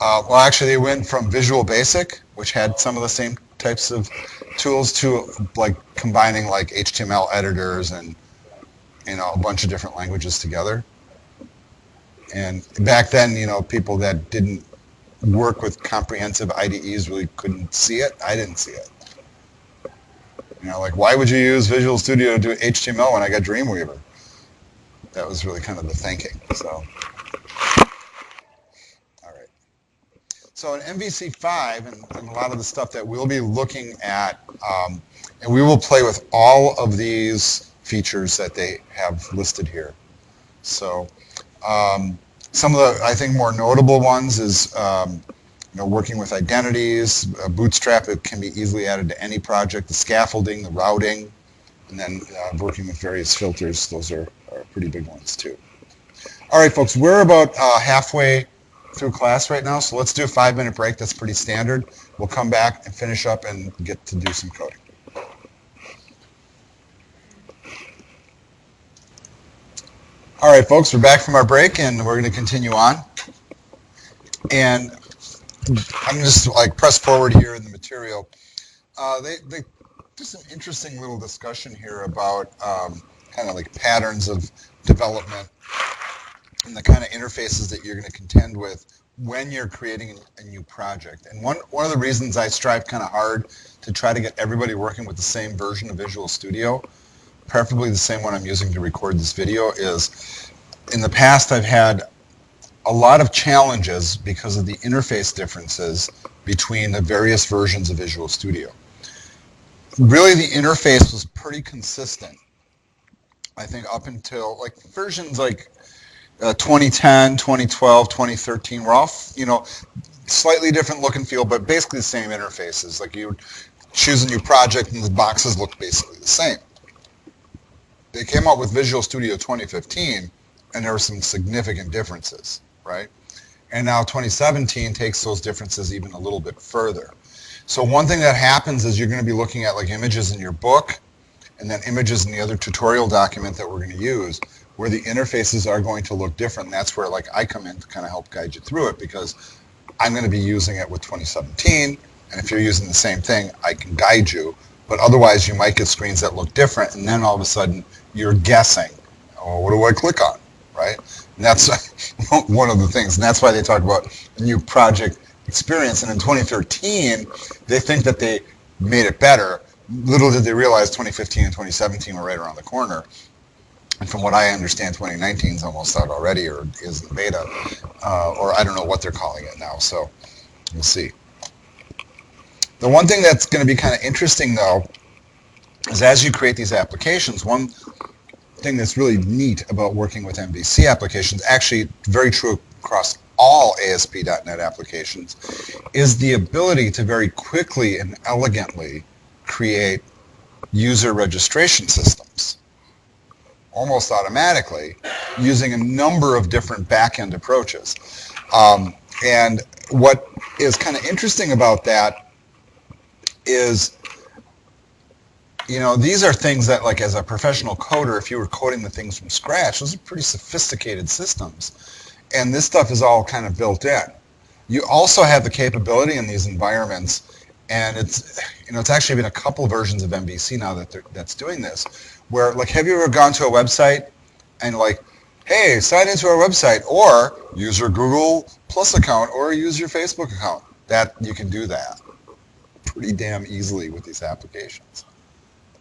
Well, actually, they went from Visual Basic, which had some of the same types of tools, to like combining like HTML editors and, you know, a bunch of different languages together. And back then, you know, people that didn't work with comprehensive IDEs really couldn't see it. I didn't see it. You know, like, why would you use Visual Studio to do HTML when I got Dreamweaver? That was really kind of the thinking. So, all right. So in MVC5, and a lot of the stuff that we'll be looking at, and we will play with all of these features that they have listed here. So some of the, I think, more notable ones is you know, working with identities, Bootstrap, it can be easily added to any project, the scaffolding, the routing, and then working with various filters. Those are pretty big ones too. All right, folks, we're about halfway through class right now, so let's do a 5-minute break. That's pretty standard. We'll come back and finish up and get to do some coding. All right, folks, we're back from our break, and we're going to continue on. And I'm just like press forward here in the material. They do some interesting little discussion here about kind of like patterns of development and the kind of interfaces that you're going to contend with when you're creating a new project. And one of the reasons I strive kind of hard to try to get everybody working with the same version of Visual Studio, preferably the same one I'm using to record this video, is in the past I've had a lot of challenges because of the interface differences between the various versions of Visual Studio. Really, the interface was pretty consistent, I think, up until like versions like 2010, 2012, 2013 were all, you know, slightly different look and feel, but basically the same interfaces. Like you would choose a new project and the boxes looked basically the same. They came out with Visual Studio 2015 and there were some significant differences, right? And now 2017 takes those differences even a little bit further. So one thing that happens is you're going to be looking at like images in your book and then images in the other tutorial document that we're going to use, where the interfaces are going to look different. And that's where like I come in to kind of help guide you through it, because I'm going to be using it with 2017, and if you're using the same thing, I can guide you. But otherwise, you might get screens that look different, and then all of a sudden, you're guessing, oh, what do I click on, right? And that's one of the things, and that's why they talk about a new project experience. And in 2013, they think that they made it better. Little did they realize 2015 and 2017 were right around the corner. And from what I understand, 2019 is almost out already, or is in beta, or I don't know what they're calling it now, so we'll see. The one thing that's going to be kind of interesting, though, is as you create these applications, one thing that's really neat about working with MVC applications, actually very true across all ASP.NET applications, is the ability to very quickly and elegantly create user registration systems, almost automatically, using a number of different back-end approaches. And what is kind of interesting about that is, you know, these are things that, like, as a professional coder, if you were coding the things from scratch, those are pretty sophisticated systems. And this stuff is all kind of built in. You also have the capability in these environments, and it's, you know, it's actually been a couple versions of MVC now that's doing this, where, like, have you ever gone to a website and, like, hey, sign into our website, or use your Google Plus account, or use your Facebook account? That, you can do that pretty damn easily with these applications,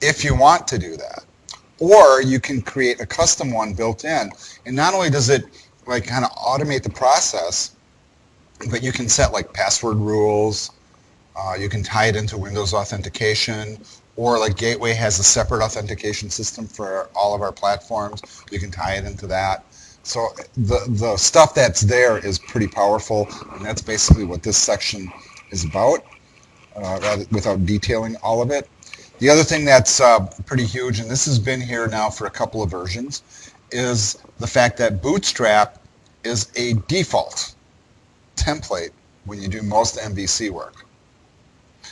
if you want to do that. Or you can create a custom one built in, and not only does it, like, kind of automate the process, but you can set, like, password rules. You can tie it into Windows authentication, or like Gateway has a separate authentication system for all of our platforms. You can tie it into that. So the stuff that's there is pretty powerful, and that's basically what this section is about, without detailing all of it. The other thing that's pretty huge, and this has been here now for a couple of versions, is the fact that Bootstrap is a default template when you do most MVC work.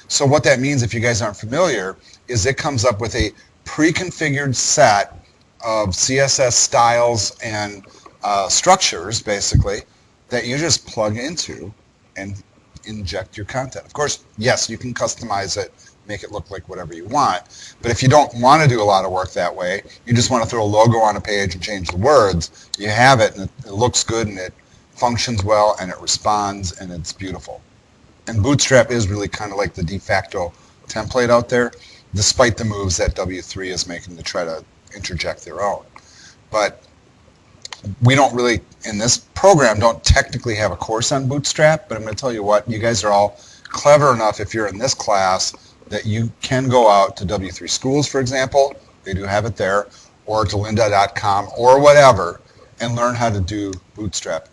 So what that means, if you guys aren't familiar, is it comes up with a pre-configured set of CSS styles and structures, basically, that you just plug into and inject your content. Of course, yes, you can customize it, make it look like whatever you want, but if you don't want to do a lot of work that way, you just want to throw a logo on a page and change the words, you have it, and it looks good, and it functions well, and it responds, and it's beautiful. And Bootstrap is really kind of like the de facto template out there, despite the moves that W3 is making to try to interject their own. But we don't really, in this program, don't technically have a course on Bootstrap, but I'm going to tell you what, you guys are all clever enough, if you're in this class, that you can go out to W3 Schools, for example, they do have it there, or to lynda.com, or whatever, and learn how to do Bootstrap.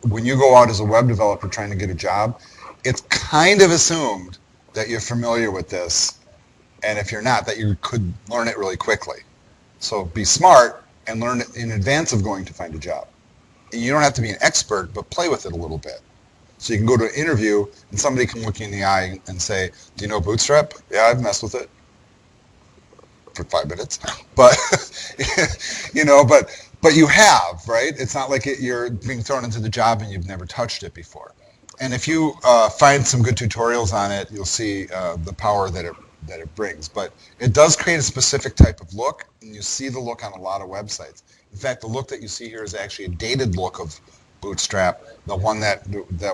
When you go out as a web developer trying to get a job, it's kind of assumed that you're familiar with this, and if you're not, that you could learn it really quickly. So be smart and learn it in advance of going to find a job. And you don't have to be an expert, but play with it a little bit. So you can go to an interview and somebody can look you in the eye and say, do you know Bootstrap? Yeah, I've messed with it for 5 minutes. But, you know, but you have, right? It's not like you're being thrown into the job and you've never touched it before. And if you find some good tutorials on it, you'll see the power that it brings. But it does create a specific type of look, and you see the look on a lot of websites. In fact, the look that you see here is actually a dated look of Bootstrap. The one that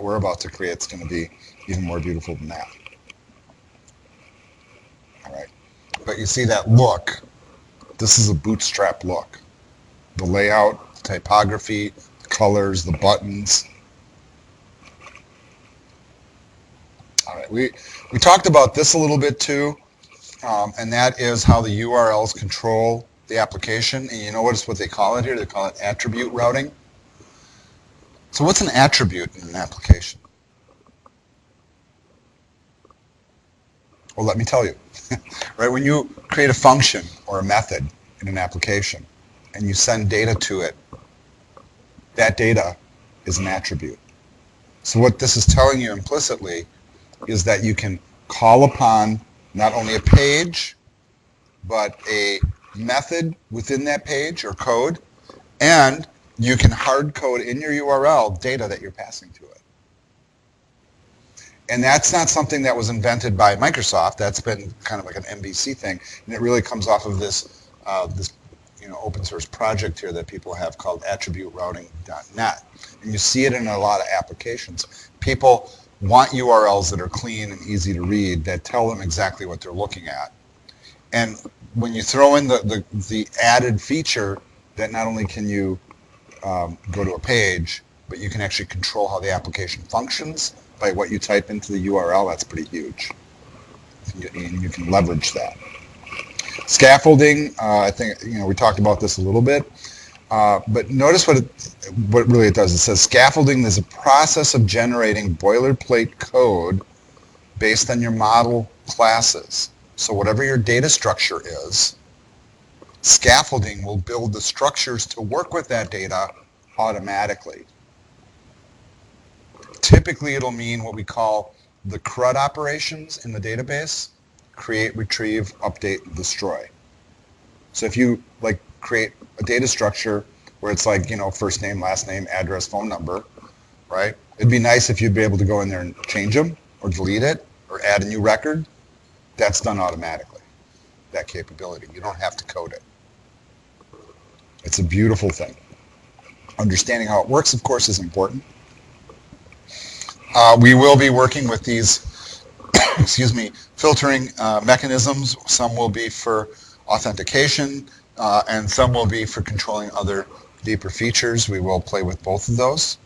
we're about to create is going to be even more beautiful than that. All right. But you see that look. This is a Bootstrap look. The layout, the typography, the colors, the buttons. All right, we talked about this a little bit too, and that is how the URLs control the application. And you notice what they call it here? They call it attribute routing. So what's an attribute in an application? Well, let me tell you. Right, when you create a function or a method in an application and you send data to it, that data is an attribute. So what this is telling you implicitly is that you can call upon not only a page, but a method within that page or code, and you can hard code in your URL data that you're passing to it. And that's not something that was invented by Microsoft. That's been kind of like an MVC thing, and it really comes off of this open source project here that people have called attributerouting.net. And you see it in a lot of applications. People want URLs that are clean and easy to read, that tell them exactly what they're looking at. And when you throw in the added feature that not only can you go to a page, but you can actually control how the application functions by what you type into the URL, that's pretty huge. And you can leverage that. Scaffolding, I think we talked about this a little bit, but notice what really it does. It says scaffolding is a process of generating boilerplate code based on your model classes. So whatever your data structure is, scaffolding will build the structures to work with that data automatically. Typically, it'll mean what we call the CRUD operations in the database: create, retrieve, update, and destroy. So if you create a data structure where it's first name, last name, address, phone number, right? It'd be nice if you'd be able to go in there and change them or delete it or add a new record. That's done automatically, that capability. You don't have to code it. It's a beautiful thing. Understanding how it works, of course, is important. We will be working with these filtering mechanisms. Some will be for authentication, and some will be for controlling other deeper features. We will play with both of those.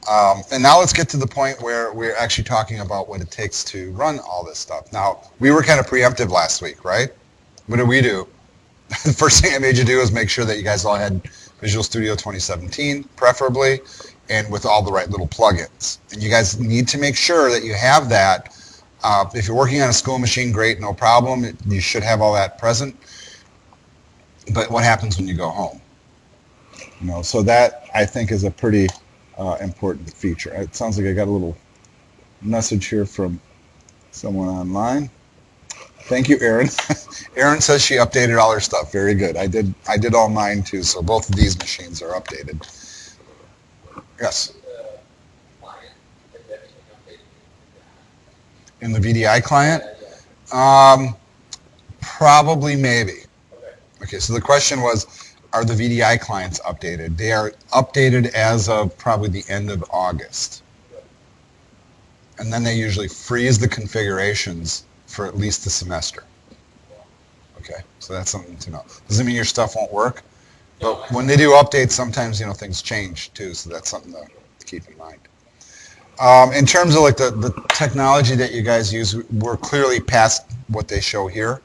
And now let's get to the point where we're actually talking about what it takes to run all this stuff. Now, we were kind of preemptive last week, right? What did we do? The first thing I made you do is make sure that you guys all had Visual Studio 2017, preferably, and with all the right little plugins. And you guys need to make sure that you have that. If you're working on a school machine, great, no problem. You should have all that present. But what happens when you go home? You know, so that I think is a pretty important feature. It sounds like I got a little message here from someone online. Thank you, Erin. Erin says she updated all her stuff. Very good. I did all mine too. So both of these machines are updated. Yes. In the VDI client? Probably, maybe. Okay, so the question was, are the VDI clients updated? They are updated as of probably the end of August. And then they usually freeze the configurations for at least the semester. Okay, so that's something to know. Doesn't mean your stuff won't work, but when they do updates, sometimes, you know, things change too, so that's something to keep in mind. In terms of like the technology that you guys use, we're clearly past what they show here,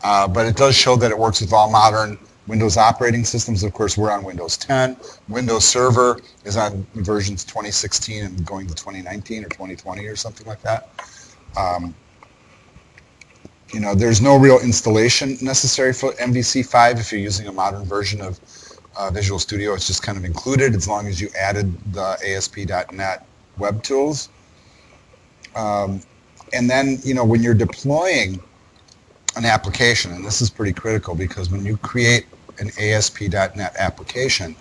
but it does show that it works with all modern Windows operating systems. Of course, we're on Windows 10. Windows Server is on versions 2016 and going to 2019 or 2020 or something like that. You know, there's no real installation necessary for MVC 5 if you're using a modern version of Visual Studio. It's just kind of included as long as you added the ASP.NET web tools. And then, you know, when you're deploying an application, and this is pretty critical because when you create an ASP.NET application,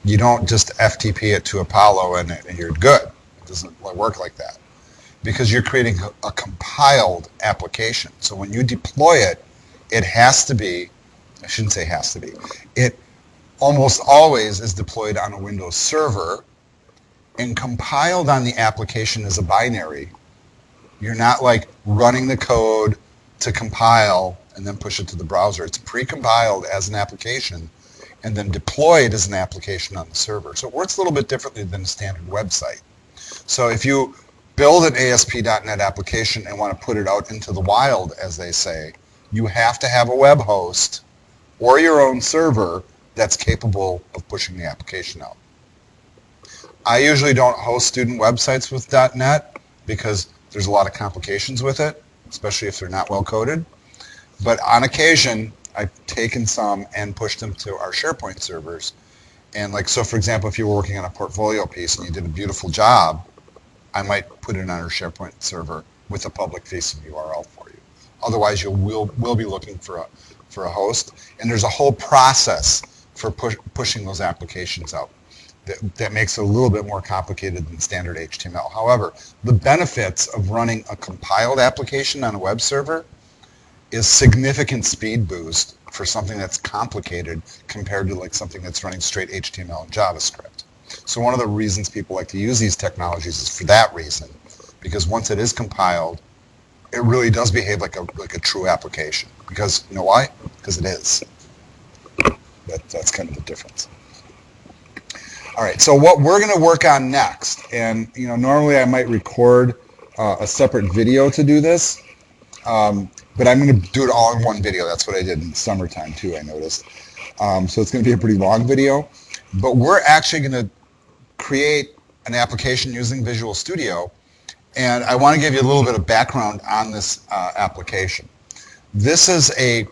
you don't just FTP it to Apollo and you're good. It doesn't work like that, because you're creating a compiled application. So when you deploy it, it has to be, I shouldn't say has to be, it almost always is deployed on a Windows server and compiled on the application as a binary. You're not like running the code to compile and then push it to the browser. It's pre-compiled as an application and then deployed as an application on the server. So it works a little bit differently than a standard website. So if you build an ASP.NET application and want to put it out into the wild, as they say, you have to have a web host or your own server that's capable of pushing the application out. I usually don't host student websites with .NET because there's a lot of complications with it, especially if they're not well coded. But on occasion, I've taken some and pushed them to our SharePoint servers. And like, so for example, if you were working on a portfolio piece and you did a beautiful job, I might put it on our SharePoint server with a public facing URL for you. Otherwise, you will be looking for a host. And there's a whole process for pushing those applications out that makes it a little bit more complicated than standard HTML. However, the benefits of running a compiled application on a web server is significant speed boost for something that's complicated compared to like something that's running straight HTML and JavaScript. So one of the reasons people like to use these technologies is for that reason, because once it is compiled, it really does behave like a true application. Because you know why? Because it is. That's kind of the difference. All right, so what we're going to work on next, and you know, normally I might record a separate video to do this, but I'm going to do it all in one video. That's what I did in the summertime too, I noticed. So it's going to be a pretty long video, but we're actually going to create an application using Visual Studio, and I want to give you a little bit of background on this application. This is a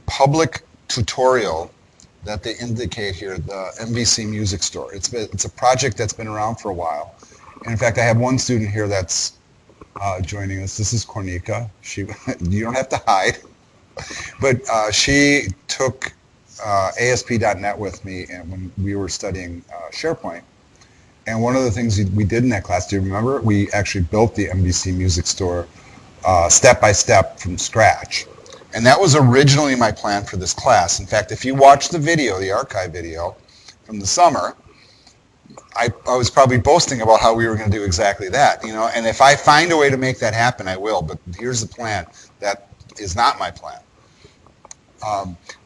public tutorial that they indicate here, the MVC Music Store. It's a project that's been around for a while. And in fact, I have one student here that's joining us. This is Cornica. You don't have to hide. But she took ASP.NET with me and when we were studying SharePoint. And one of the things we did in that class, do you remember? We actually built the MVC Music Store step by step from scratch. And that was originally my plan for this class. In fact, if you watch the video, the archive video from the summer, I was probably boasting about how we were going to do exactly that, you know. And if I find a way to make that happen, I will. But here's the plan. That is not my plan.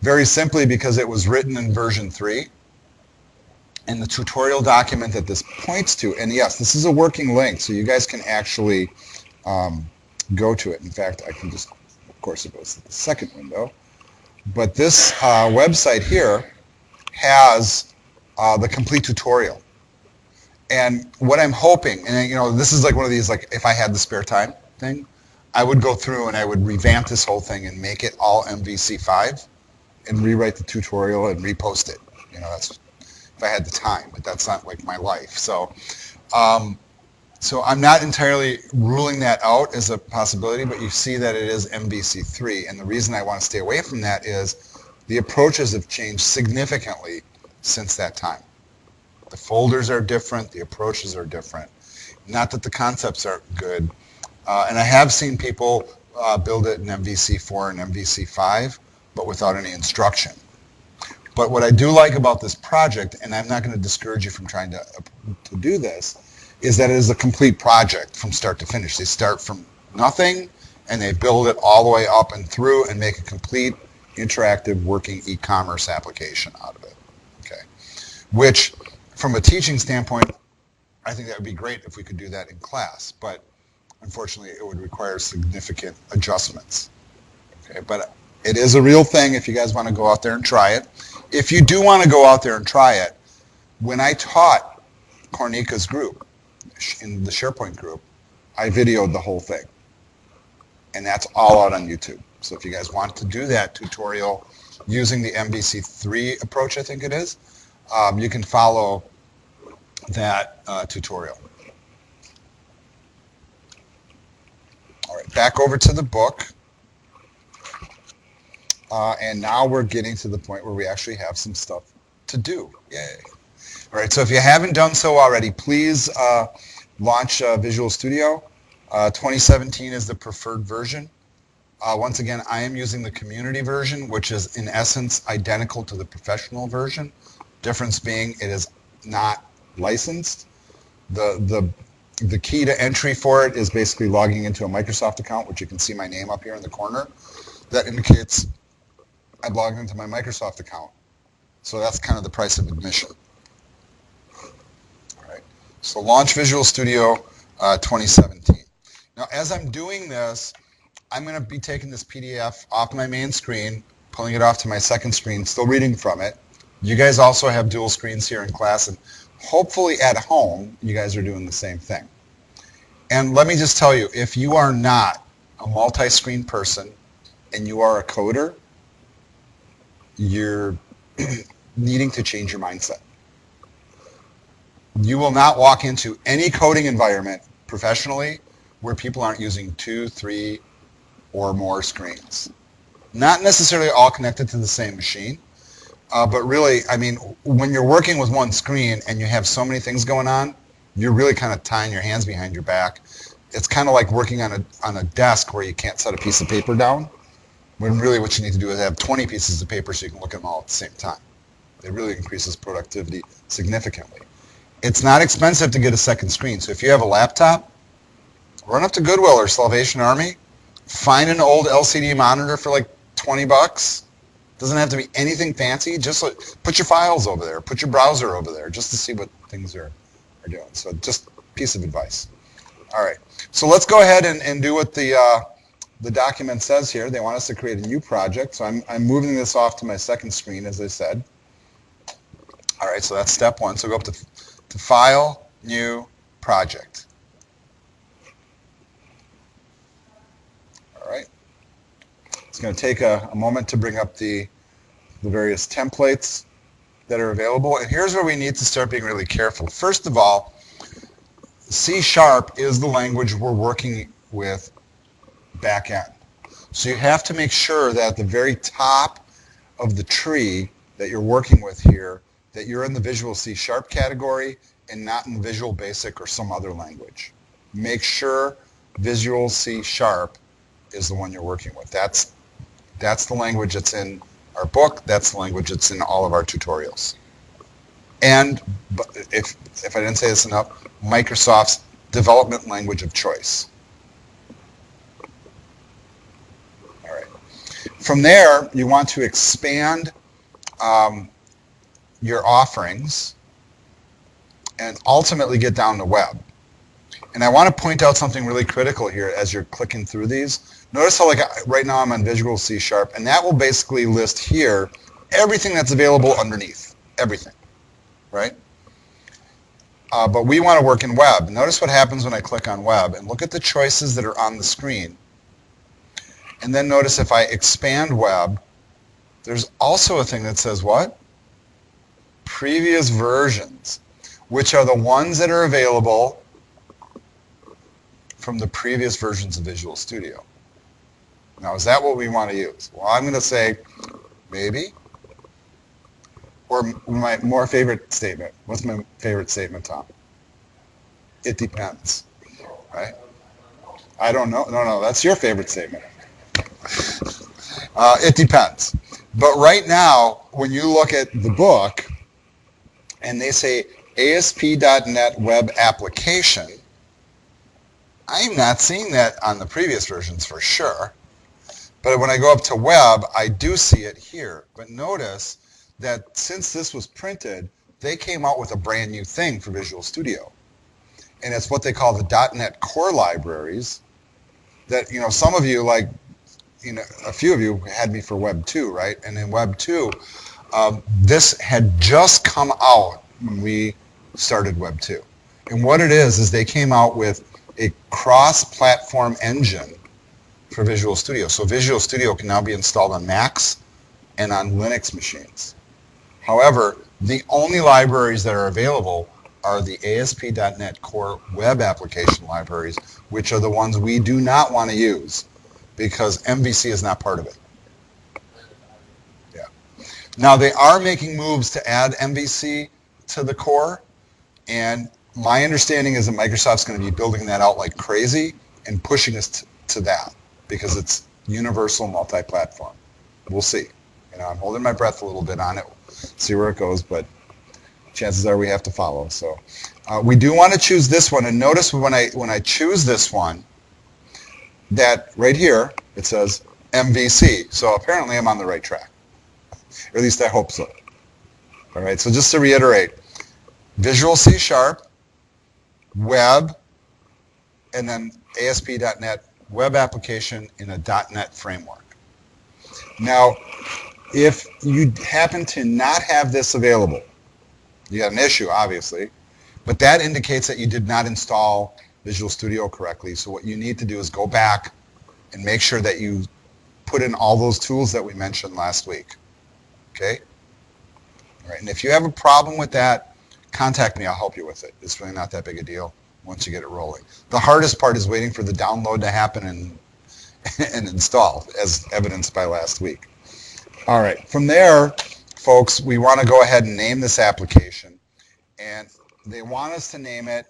Very simply because it was written in version 3. And the tutorial document that this points to, and yes, this is a working link, so you guys can actually go to it. In fact, I can just, of course, it goes to the second window. But this website here has the complete tutorial. And what I'm hoping, and you know, this is like one of these, like if I had the spare time thing, I would go through and I would revamp this whole thing and make it all MVC5 and rewrite the tutorial and repost it. You know, that's if I had the time, but that's not like my life. So, so I'm not entirely ruling that out as a possibility, but you see that it is MVC3, and the reason I want to stay away from that is the approaches have changed significantly since that time. The folders are different, the approaches are different. Not that the concepts aren't good, and I have seen people build it in MVC4 and MVC5, but without any instruction. But what I do like about this project, and I'm not going to discourage you from trying to do this, is that it is a complete project from start to finish. They start from nothing, and they build it all the way up and through and make a complete interactive working e-commerce application out of it. Okay, which from a teaching standpoint, I think that would be great if we could do that in class, but unfortunately it would require significant adjustments. Okay, but it is a real thing if you guys want to go out there and try it. If you do want to go out there and try it, when I taught Cornika's group, in the SharePoint group, I videoed the whole thing. And that's all out on YouTube. So if you guys want to do that tutorial using the MVC3 approach, I think it is, you can follow that tutorial. All right, back over to the book. And now we're getting to the point where we actually have some stuff to do. Yay. All right, so if you haven't done so already, please launch Visual Studio. 2017 is the preferred version. Once again, I am using the community version, which is in essence identical to the professional version. Difference being it is not licensed. The key to entry for it is basically logging into a Microsoft account, which you can see my name up here in the corner. That indicates I've logged into my Microsoft account. So that's kind of the price of admission. So launch Visual Studio 2017. Now as I'm doing this, I'm going to be taking this PDF off my main screen, pulling it off to my second screen, still reading from it. You guys also have dual screens here in class, and hopefully at home you guys are doing the same thing. And let me just tell you, if you are not a multi-screen person and you are a coder, you're needing to change your mindset. You will not walk into any coding environment professionally where people aren't using 2, 3, or more screens. Not necessarily all connected to the same machine, but really, I mean, when you're working with one screen and you have so many things going on, you're really kind of tying your hands behind your back. It's kind of like working on a desk where you can't set a piece of paper down, when really what you need to do is have 20 pieces of paper so you can look at them all at the same time. It really increases productivity significantly. It's not expensive to get a second screen. So if you have a laptop, run up to Goodwill or Salvation Army, find an old LCD monitor for like 20 bucks. Doesn't have to be anything fancy. Just put your files over there, put your browser over there, just to see what things are doing. So just a piece of advice. All right. So let's go ahead and do what the document says here. They want us to create a new project. So I'm moving this off to my second screen, as I said. All right. So that's step one. So go up to File, New, Project. All right. It's going to take a moment to bring up the various templates that are available. And here's where we need to start being really careful. First of all, C# is the language we're working with back end. So you have to make sure that at the very top of the tree that you're working with here, that you're in the Visual C# category and not in Visual Basic or some other language. Make sure Visual C# is the one you're working with. That's the language that's in our book. That's the language that's in all of our tutorials. And if I didn't say this enough, Microsoft's development language of choice. All right. From there, you want to expand your offerings and ultimately get down to web. And I want to point out something really critical here as you're clicking through these. Notice how right now I'm on Visual C#, and that will basically list here everything that's available underneath, everything, right? but we want to work in web. Notice what happens when I click on web, and look at the choices that are on the screen. And then notice if I expand web, there's also a thing that says what? Previous versions, which are the ones that are available from the previous versions of Visual Studio. Now, is that what we want to use? Well, I'm going to say maybe. Or my more favorite statement. What's my favorite statement, Tom? It depends, right? I don't know. No, that's your favorite statement. It depends. But right now, when you look at the book, and they say ASP.NET Web Application, I'm not seeing that on the previous versions for sure. But when I go up to web, I do see it here. But notice that since this was printed, they came out with a brand new thing for Visual Studio. And it's what they call the .NET Core libraries that, some of you, like, a few of you had me for Web 2, right? And in Web 2, this had just come out when we started Web 2. And what it is they came out with a cross-platform engine for Visual Studio. So Visual Studio can now be installed on Macs and on Linux machines. However, the only libraries that are available are the ASP.NET Core web application libraries, which are the ones we do not want to use because MVC is not part of it. Yeah. Now, they are making moves to add MVC to the core, and my understanding is that Microsoft's going to be building that out like crazy and pushing us to that because it's universal multi-platform. We'll see. I'm holding my breath a little bit on it, see where it goes, but chances are we have to follow. So we do want to choose this one, and notice when I choose this one, that right here it says MVC. So apparently I'm on the right track, or at least I hope so. All right. So just to reiterate, Visual C#, web, and then ASP.NET web application in a .NET framework. Now, if you happen to not have this available, you got an issue, obviously, but that indicates that you did not install Visual Studio correctly. So what you need to do is go back and make sure that you put in all those tools that we mentioned last week. Okay? All right. And if you have a problem with that, contact me. I'll help you with it. It's really not that big a deal once you get it rolling. The hardest part is waiting for the download to happen and install, as evidenced by last week. All right. From there, folks, we want to go ahead and name this application. And they want us to name it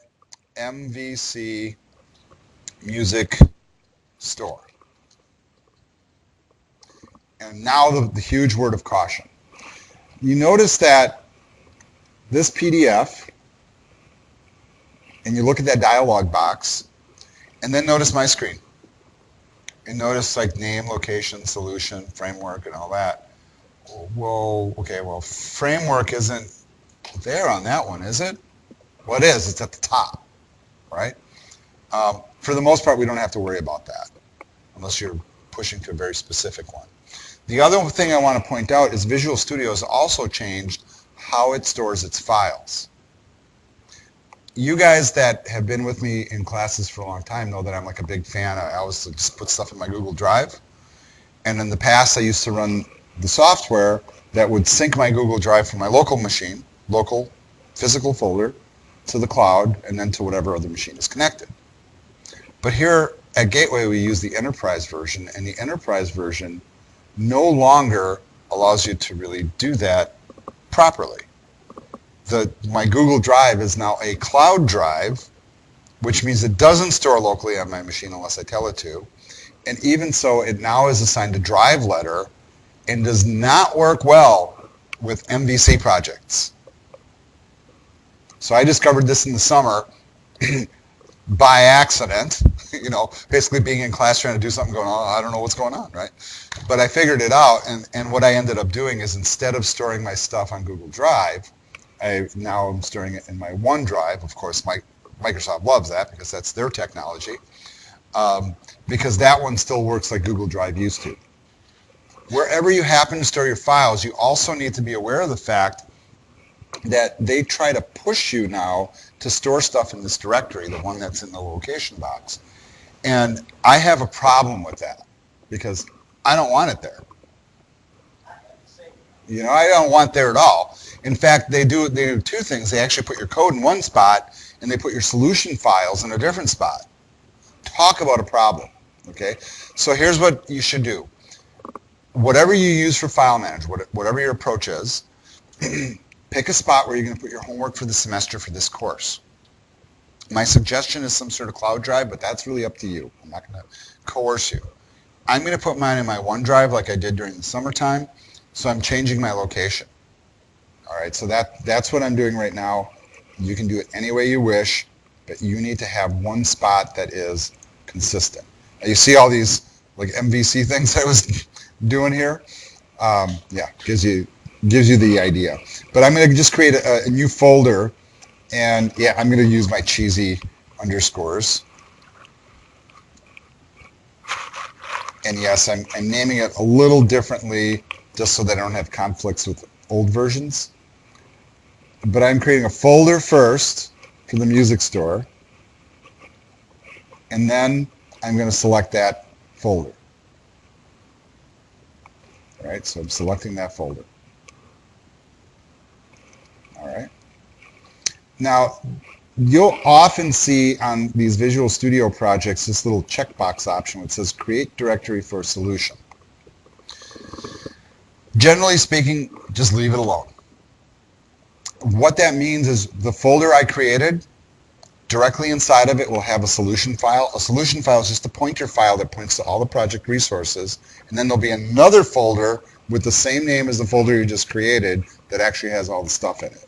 MVC Music Store. And now the huge word of caution. You notice that this PDF, and you look at that dialog box, and then notice my screen. And notice like name, location, solution, framework, and all that. Well, okay, well, framework isn't there on that one, is it? Well, it is. It's at the top, right? For the most part, we don't have to worry about that unless you're pushing to a very specific one. The other thing I want to point out is Visual Studio has also changed how it stores its files. You guys that have been with me in classes for a long time know that I'm like a big fan. I always just put stuff in my Google Drive. And in the past, I used to run the software that would sync my Google Drive from my local machine, local physical folder, to the cloud, and then to whatever other machine is connected. But here at Gateway, we use the enterprise version, and the enterprise version no longer allows you to really do that properly. My Google Drive is now a cloud drive, which means it doesn't store locally on my machine unless I tell it to. And even so, it now is assigned a drive letter and does not work well with MVC projects. So I discovered this in the summer by accident, basically being in class trying to do something going on. I don't know what's going on, right? But I figured it out, and what I ended up doing is instead of storing my stuff on Google Drive, now I'm storing it in my OneDrive. Of course, Microsoft loves that because that's their technology, because that one still works like Google Drive used to. Wherever you happen to store your files, you also need to be aware of the fact that they try to push you now to store stuff in this directory, the one that's in the location box. And I have a problem with that because I don't want it there. You know, I don't want there at all. In fact, they do two things. They actually put your code in one spot and they put your solution files in a different spot. Talk about a problem. Okay? So here's what you should do. Whatever you use for file management, whatever your approach is, pick a spot where you're going to put your homework for the semester for this course. My suggestion is some sort of cloud drive, but that's really up to you. I'm not going to coerce you. I'm going to put mine in my OneDrive like I did during the summertime, so I'm changing my location. All right, so that's what I'm doing right now. You can do it any way you wish, but you need to have one spot that is consistent. Now, you see all these like MVC things I was doing here? Yeah, gives you the idea. But I'm going to just create a new folder, and yeah, I'm going to use my cheesy underscores. And yes, I'm naming it a little differently just so that I don't have conflicts with old versions. But I'm creating a folder first for the music store, and then I'm going to select that folder. All right, so I'm selecting that folder. All right. Now, you'll often see on these Visual Studio projects this little checkbox option which says Create Directory for Solution. Generally speaking, just leave it alone. What that means is the folder I created, directly inside of it will have a solution file. A solution file is just a pointer file that points to all the project resources, and then there'll be another folder with the same name as the folder you just created that actually has all the stuff in it.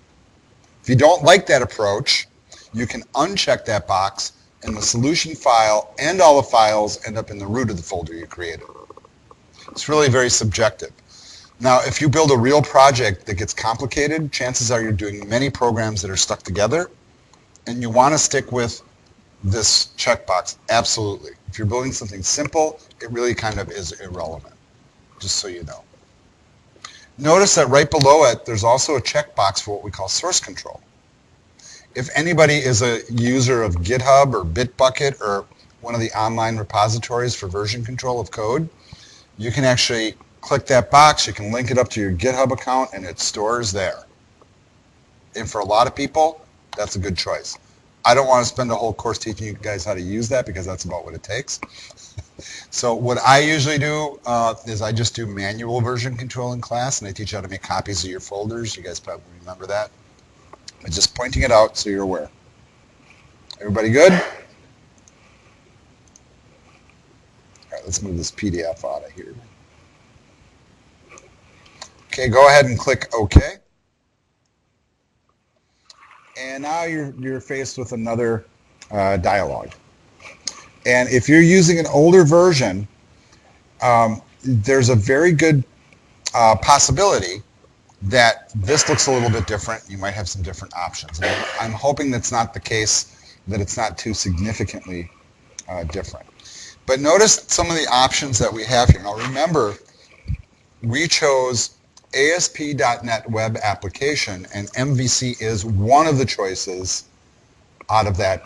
If you don't like that approach, you can uncheck that box and the solution file and all the files end up in the root of the folder you created. It's really very subjective. Now, if you build a real project that gets complicated, chances are you're doing many programs that are stuck together, and you want to stick with this checkbox, absolutely. If you're building something simple, it really kind of is irrelevant, just so you know. Notice that right below it, there's also a checkbox for what we call source control. If anybody is a user of GitHub or Bitbucket or one of the online repositories for version control of code, you can actually click that box, you can link it up to your GitHub account, and it stores there. And for a lot of people, that's a good choice. I don't want to spend a whole course teaching you guys how to use that because that's about what it takes. So what I usually do is I just do manual version control in class, and I teach you how to make copies of your folders. You guys probably remember that. I'm just pointing it out so you're aware. Everybody good? All right, let's move this PDF out of here. Okay, go ahead and click OK. And now you're faced with another dialog. And if you're using an older version, there's a very good possibility that this looks a little bit different. You might have some different options. And I'm hoping that's not the case, that it's not too significantly different. But notice some of the options that we have here. Now remember, we chose ASP.NET Web Application, and MVC is one of the choices out of that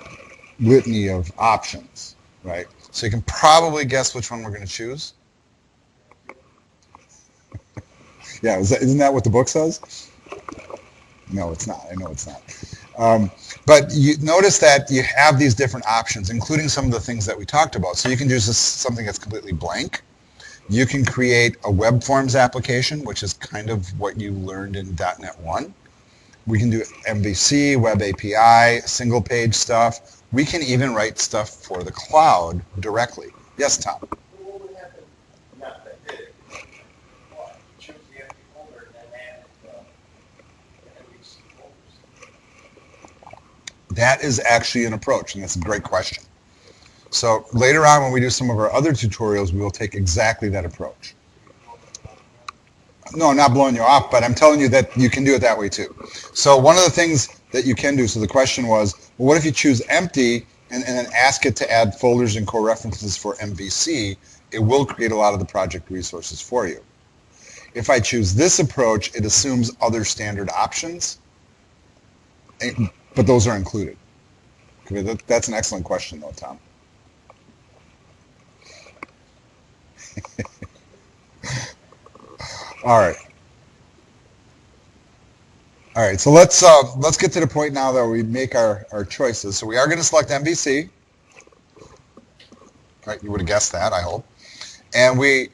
litany of options, right? So you can probably guess which one we're going to choose. Yeah, isn't that what the book says? No, it's not. I know it's not. But you notice that you have these different options, including some of the things that we talked about. So you can do something that's completely blank. You can create a web forms application, which is kind of what you learned in .NET 1. We can do MVC, Web API, single page stuff. We can even write stuff for the cloud directly. Yes, Tom? What would happen? Not that did it. Choose the empty folder and then add the MVC folders. That is actually an approach, and that's a great question. So later on when we do some of our other tutorials, we will take exactly that approach. No, not blowing you off, but I'm telling you that you can do it that way too. So one of the things that you can do, so the question was, well, what if you choose empty and then ask it to add folders and core references for MVC? It will create a lot of the project resources for you. If I choose this approach, it assumes other standard options, But those are included. Okay, that's an excellent question, though, Tom. All right. All right, so let's get to the point now that we make our choices. So we are going to select MVC. Right, you would have guessed that, I hope. And we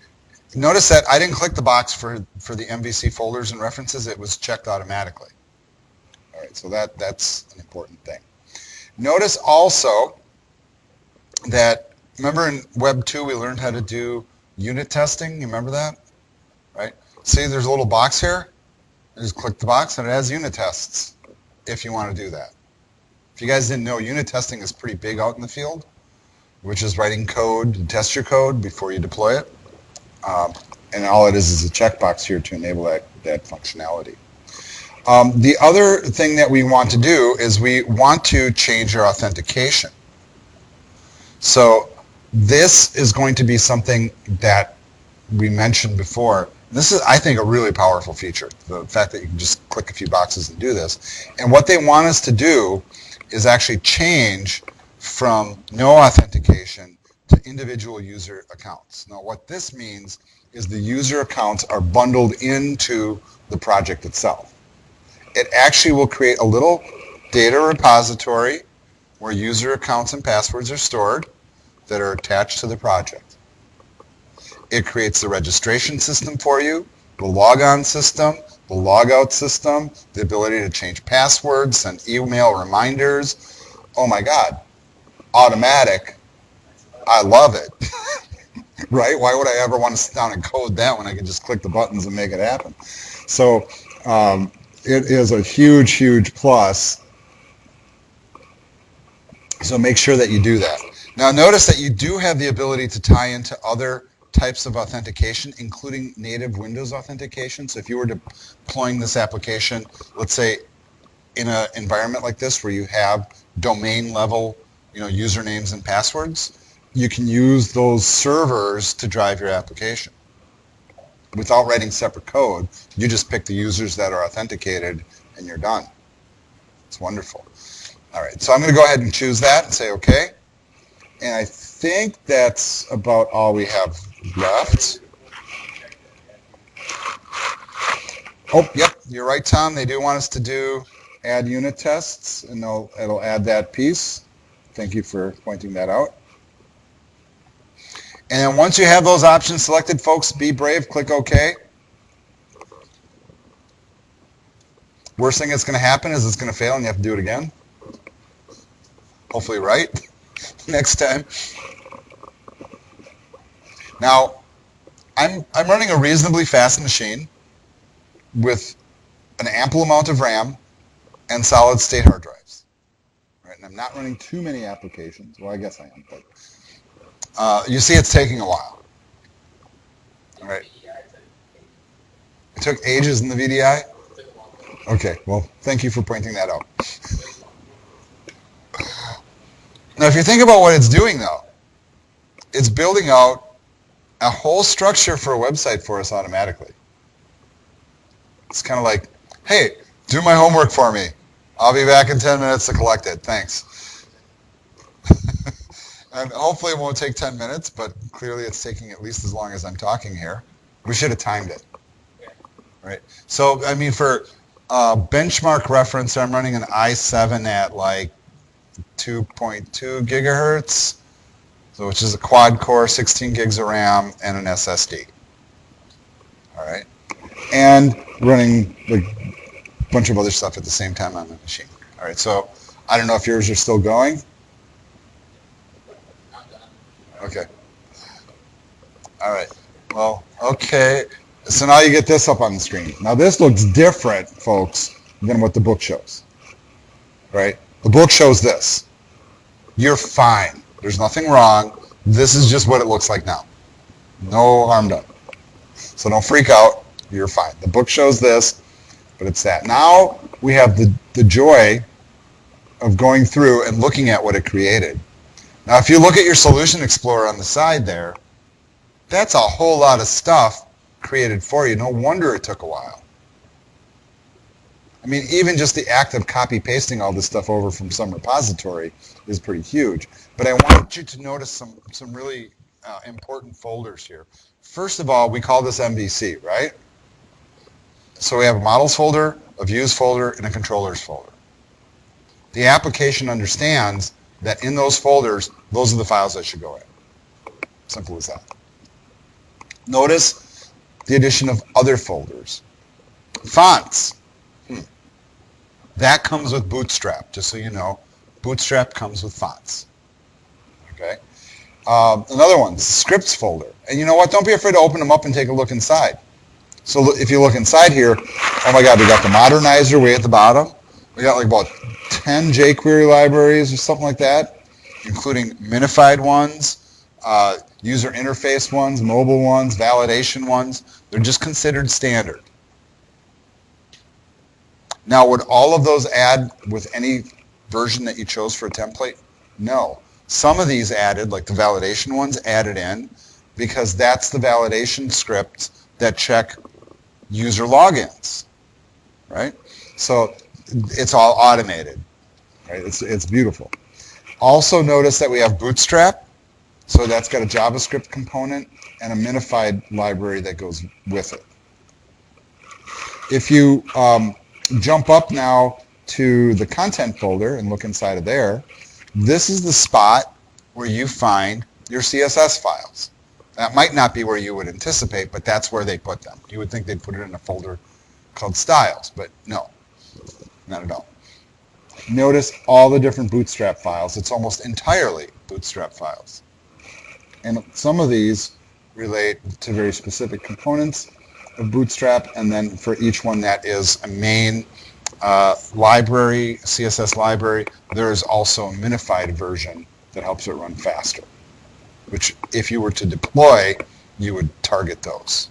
notice that I didn't click the box for the MVC folders and references. It was checked automatically. All right, so that's an important thing. Notice also that, remember in Web 2 we learned how to do unit testing? You remember that? Right? See, there's a little box here. Just click the box and it has unit tests if you want to do that. If you guys didn't know, unit testing is pretty big out in the field, which is writing code to test your code before you deploy it. And all it is a checkbox here to enable that functionality. The other thing that we want to do is we want to change our authentication. So this is going to be something that we mentioned before. This is, I think, a really powerful feature, the fact that you can just click a few boxes and do this. And what they want us to do is actually change from no authentication to individual user accounts. Now, what this means is the user accounts are bundled into the project itself. It actually will create a little data repository where user accounts and passwords are stored that are attached to the project. It creates the registration system for you, the logon system, the logout system, the ability to change passwords, send email reminders. Oh my God, automatic. I love it. Right? Why would I ever want to sit down and code that when I can just click the buttons and make it happen? So it is a huge, huge plus. So make sure that you do that. Now notice that you do have the ability to tie into other types of authentication, including native Windows authentication. So if you were deploying this application, let's say in an environment like this where you have domain level, usernames and passwords, you can use those servers to drive your application. Without writing separate code, you just pick the users that are authenticated and you're done. It's wonderful. All right, so I'm going to go ahead and choose that and say OK. And I think that's about all we have left. Oh, yep, you're right, Tom. They do want us to add unit tests, and it'll add that piece. Thank you for pointing that out. And then once you have those options selected, folks, be brave, click OK. Worst thing that's going to happen is it's going to fail and you have to do it again. Hopefully right next time. Now, I'm running a reasonably fast machine with an ample amount of RAM and solid state hard drives. Right? And I'm not running too many applications. Well, I guess I am, but you see it's taking a while. All right. It took ages in the VDI? Okay, well, thank you for pointing that out. Now, if you think about what it's doing, though, it's building out a whole structure for a website for us automatically. It's kind of like, hey, do my homework for me. I'll be back in 10 minutes to collect it. Thanks. And hopefully it won't take 10 minutes, but clearly it's taking at least as long as I'm talking here. We should have timed it. Right? So, I mean, for benchmark reference, I'm running an i7 at like 2.2 gigahertz, so which is a quad core, 16 gigs of RAM, and an SSD. All right, and running like a bunch of other stuff at the same time on the machine. All right, so I don't know if yours are still going. Okay. All right. Well, okay. So now you get this up on the screen. Now this looks different, folks, than what the book shows. Right? The book shows this. You're fine. There's nothing wrong. This is just what it looks like now. No harm done. So don't freak out. You're fine. The book shows this, but it's that. Now we have the joy of going through and looking at what it created. Now if you look at your Solution Explorer on the side there, that's a whole lot of stuff created for you. No wonder it took a while. I mean, even just the act of copy pasting all this stuff over from some repository is pretty huge. But I want you to notice some really important folders here. First of all, we call this MVC, right? So we have a models folder, a views folder, and a controllers folder. The application understands that in those folders, those are the files that should go in. Simple as that. Notice the addition of other folders. Fonts. That comes with Bootstrap, just so you know. Bootstrap comes with fonts. Okay. Another one, scripts folder. And you know what? Don't be afraid to open them up and take a look inside. So if you look inside here, oh my God, we got the modernizer way at the bottom. We got like about 10 jQuery libraries or something like that, including minified ones, user interface ones, mobile ones, validation ones. They're just considered standard. Now, would all of those add with any version that you chose for a template? No. Some of these added, like the validation ones, added in because that's the validation script that check user logins, right? So it's all automated, right? It's beautiful. Also notice that we have Bootstrap, so that's got a JavaScript component and a minified library that goes with it. If you jump up now to the content folder and look inside of there, this is the spot where you find your CSS files. That might not be where you would anticipate, but that's where they put them. You would think they'd put it in a folder called styles, but no, not at all. Notice all the different Bootstrap files. It's almost entirely Bootstrap files. And some of these relate to very specific components of Bootstrap, and then for each one that is a main library, CSS library, there is also a minified version that helps it run faster, which if you were to deploy, you would target those.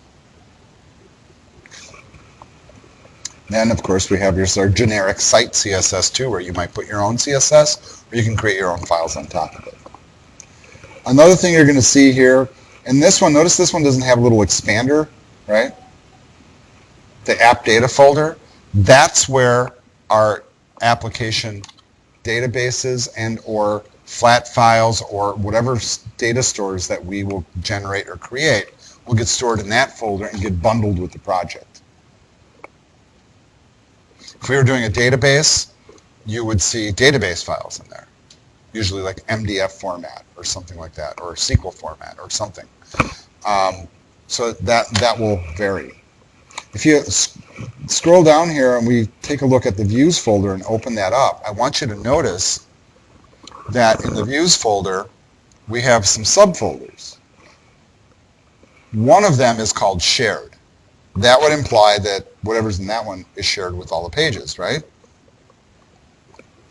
Then, of course, we have your generic site CSS too, where you might put your own CSS, or you can create your own files on top of it. Another thing you're going to see here, and this one, notice this one doesn't have a little expander, right? The app data folder, that's where our application databases and or flat files or whatever data stores that we will generate or create will get stored in that folder and get bundled with the project. If we were doing a database, you would see database files in there, usually like MDF format or something like that, or SQL format or something. So that will vary. If you scroll down here and we take a look at the views folder and open that up, I want you to notice that in the views folder, we have some subfolders. One of them is called shared. That would imply that whatever's in that one is shared with all the pages, right?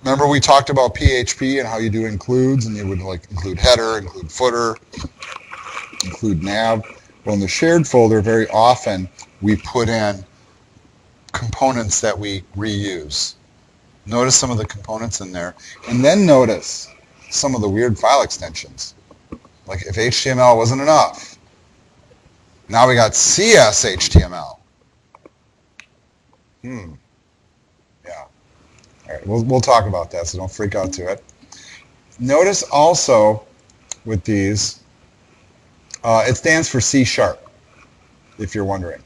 Remember we talked about PHP and how you do includes, and you would like include header, include footer, include nav. Well, in the shared folder, very often we put in components that we reuse. Notice some of the components in there, and then notice some of the weird file extensions. Like if HTML wasn't enough, now we got CSHTML. Yeah. All right, we'll talk about that, so don't freak out to it. Notice also with these, it stands for C#, if you're wondering.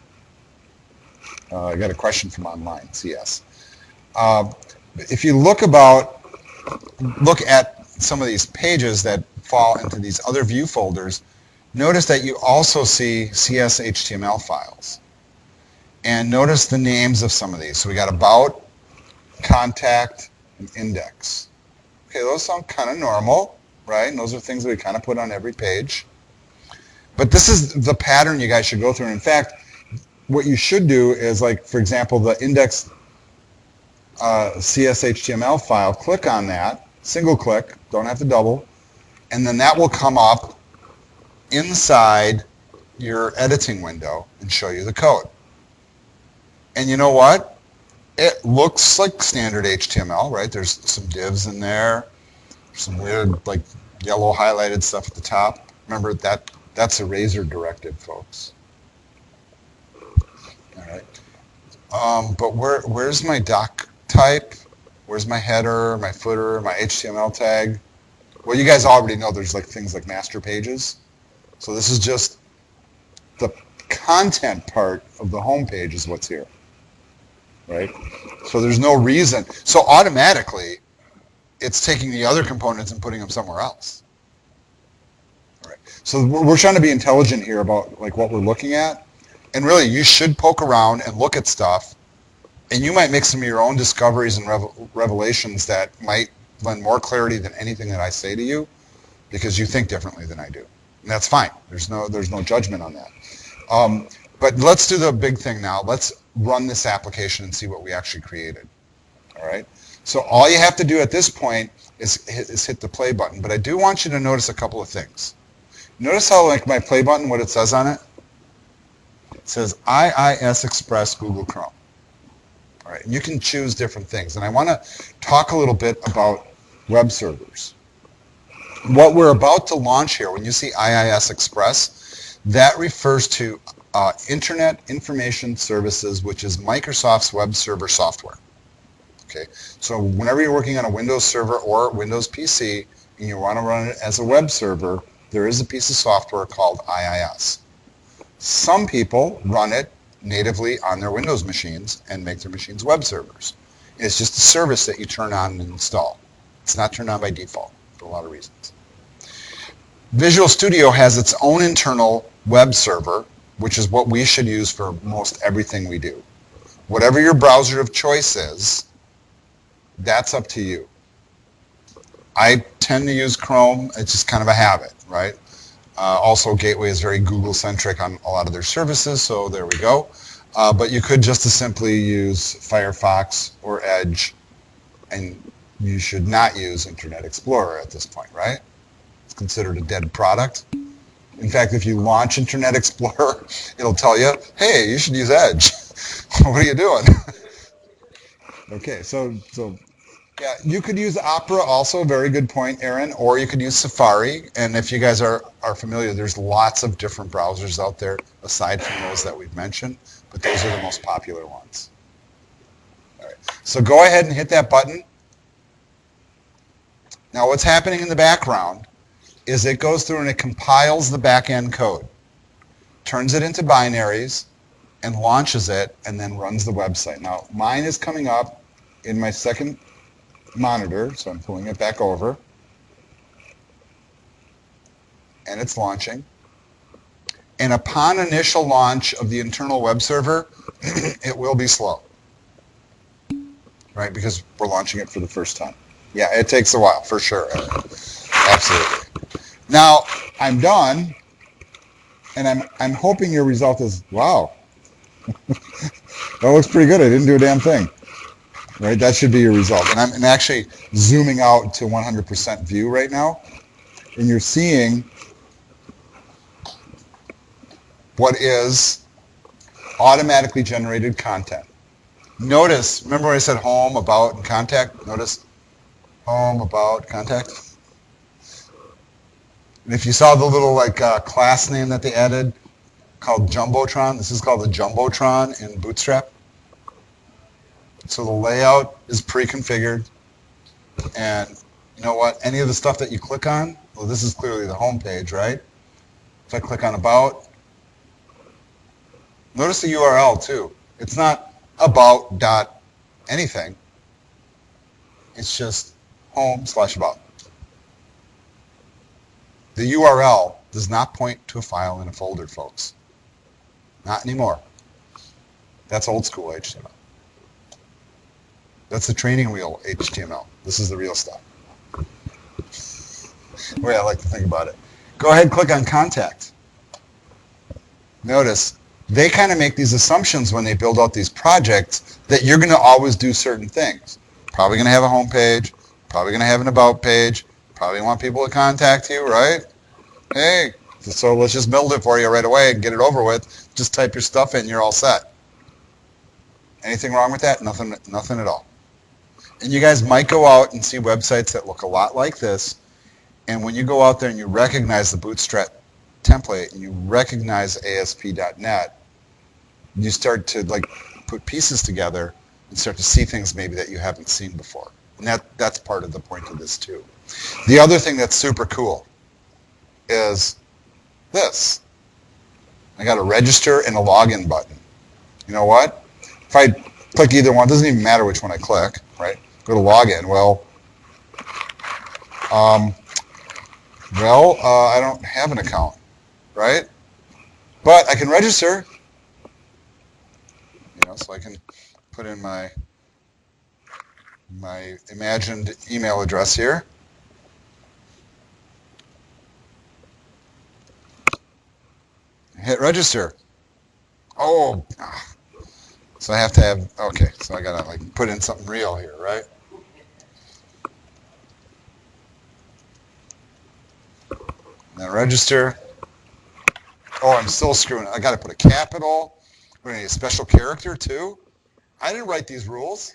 I got a question from online, CS. If you look at some of these pages that fall into these other view folders, notice that you also see CSHTML files. And notice the names of some of these. So we got about, contact, and index. Okay, those sound kind of normal, right? And those are things that we kind of put on every page. But this is the pattern you guys should go through. And in fact, what you should do is, like, for example, the index CSHTML file, click on that, single click, don't have to double, and then that will come up inside your editing window and show you the code. And you know what? It looks like standard HTML, right? There's some divs in there, some weird like yellow highlighted stuff at the top. Remember that's a razor directive, folks. All right. But where's my doc type? Where's my header, my footer, my HTML tag? Well, you guys already know there's like things like master pages. So this is just the content part of the home page is what's here, right? So there's no reason. So automatically, it's taking the other components and putting them somewhere else. All right. So we're trying to be intelligent here about like what we're looking at. And really, you should poke around and look at stuff. And you might make some of your own discoveries and revelations that might lend more clarity than anything that I say to you because you think differently than I do. And that's fine. There's no judgment on that. But let's do the big thing now. Let's run this application and see what we actually created. All right? So all you have to do at this point is hit the play button. But I do want you to notice a couple of things. Notice how like my play button, what it says on it? It says IIS Express Google Chrome. All right, and you can choose different things. And I want to talk a little bit about web servers. What we're about to launch here, when you see IIS Express, that refers to Internet Information Services, which is Microsoft's web server software. Okay, so whenever you're working on a Windows server or Windows PC and you want to run it as a web server, there is a piece of software called IIS. Some people run it natively on their Windows machines and make their machines web servers. It's just a service that you turn on and install. It's not turned on by default for a lot of reasons. Visual Studio has its own internal web server, which is what we should use for most everything we do. Whatever your browser of choice is, that's up to you. I tend to use Chrome. It's just kind of a habit, right? Also, Gateway is very Google-centric on a lot of their services, so there we go. But you could just as simply use Firefox or Edge, and you should not use Internet Explorer at this point, right? It's considered a dead product. In fact, if you launch Internet Explorer, it'll tell you, hey, you should use Edge. What are you doing? Okay, so yeah, you could use Opera also, very good point, Aaron, or you could use Safari. And if you guys are familiar, there's lots of different browsers out there aside from those that we've mentioned, but those are the most popular ones. All right, so go ahead and hit that button. Now what's happening in the background is it goes through and it compiles the back-end code, turns it into binaries, and launches it, and then runs the website. Now mine is coming up in my second monitor, so I'm pulling it back over, and it's launching. And upon initial launch of the internal web server, it will be slow, right? Because we're launching it for the first time. Yeah, it takes a while, for sure. Absolutely. Now, I'm done, and I'm hoping your result is, wow, that looks pretty good. I didn't do a damn thing. Right, that should be your result. And I'm actually zooming out to 100% view right now, and you're seeing what is automatically generated content. Notice, remember when I said home, about, and contact? Notice home, about, contact. And if you saw the little like class name that they added called Jumbotron, this is called the Jumbotron in Bootstrap. So the layout is pre-configured, and you know what? Any of the stuff that you click on, well, this is clearly the home page, right? If I click on About, notice the URL too. It's not about dot anything. It's just home/about. The URL does not point to a file in a folder, folks. Not anymore. That's old school HTML. That's the training wheel HTML. This is the real stuff. The way I like to think about it. Go ahead and click on Contact. Notice, they kind of make these assumptions when they build out these projects that you're going to always do certain things. Probably going to have a home page, probably going to have an About page, probably want people to contact you, right? Hey, so let's just build it for you right away and get it over with. Just type your stuff in, you're all set. Anything wrong with that? Nothing at all. And you guys might go out and see websites that look a lot like this, and when you go out there and you recognize the Bootstrap template and you recognize ASP.NET, you start to like put pieces together and start to see things maybe that you haven't seen before. And that's part of the point of this too. The other thing that's super cool is this. I got a register and a login button. You know what? If I click either one, it doesn't even matter which one I click, right? Go to login. I don't have an account, right? But I can register, so I can put in my imagined email address here. Hit register. Oh, so I have to have, okay, so I gotta put in something real here, right? Then register. Oh, I'm still screwing. I gotta put a capital. We're gonna need a special character too. I didn't write these rules.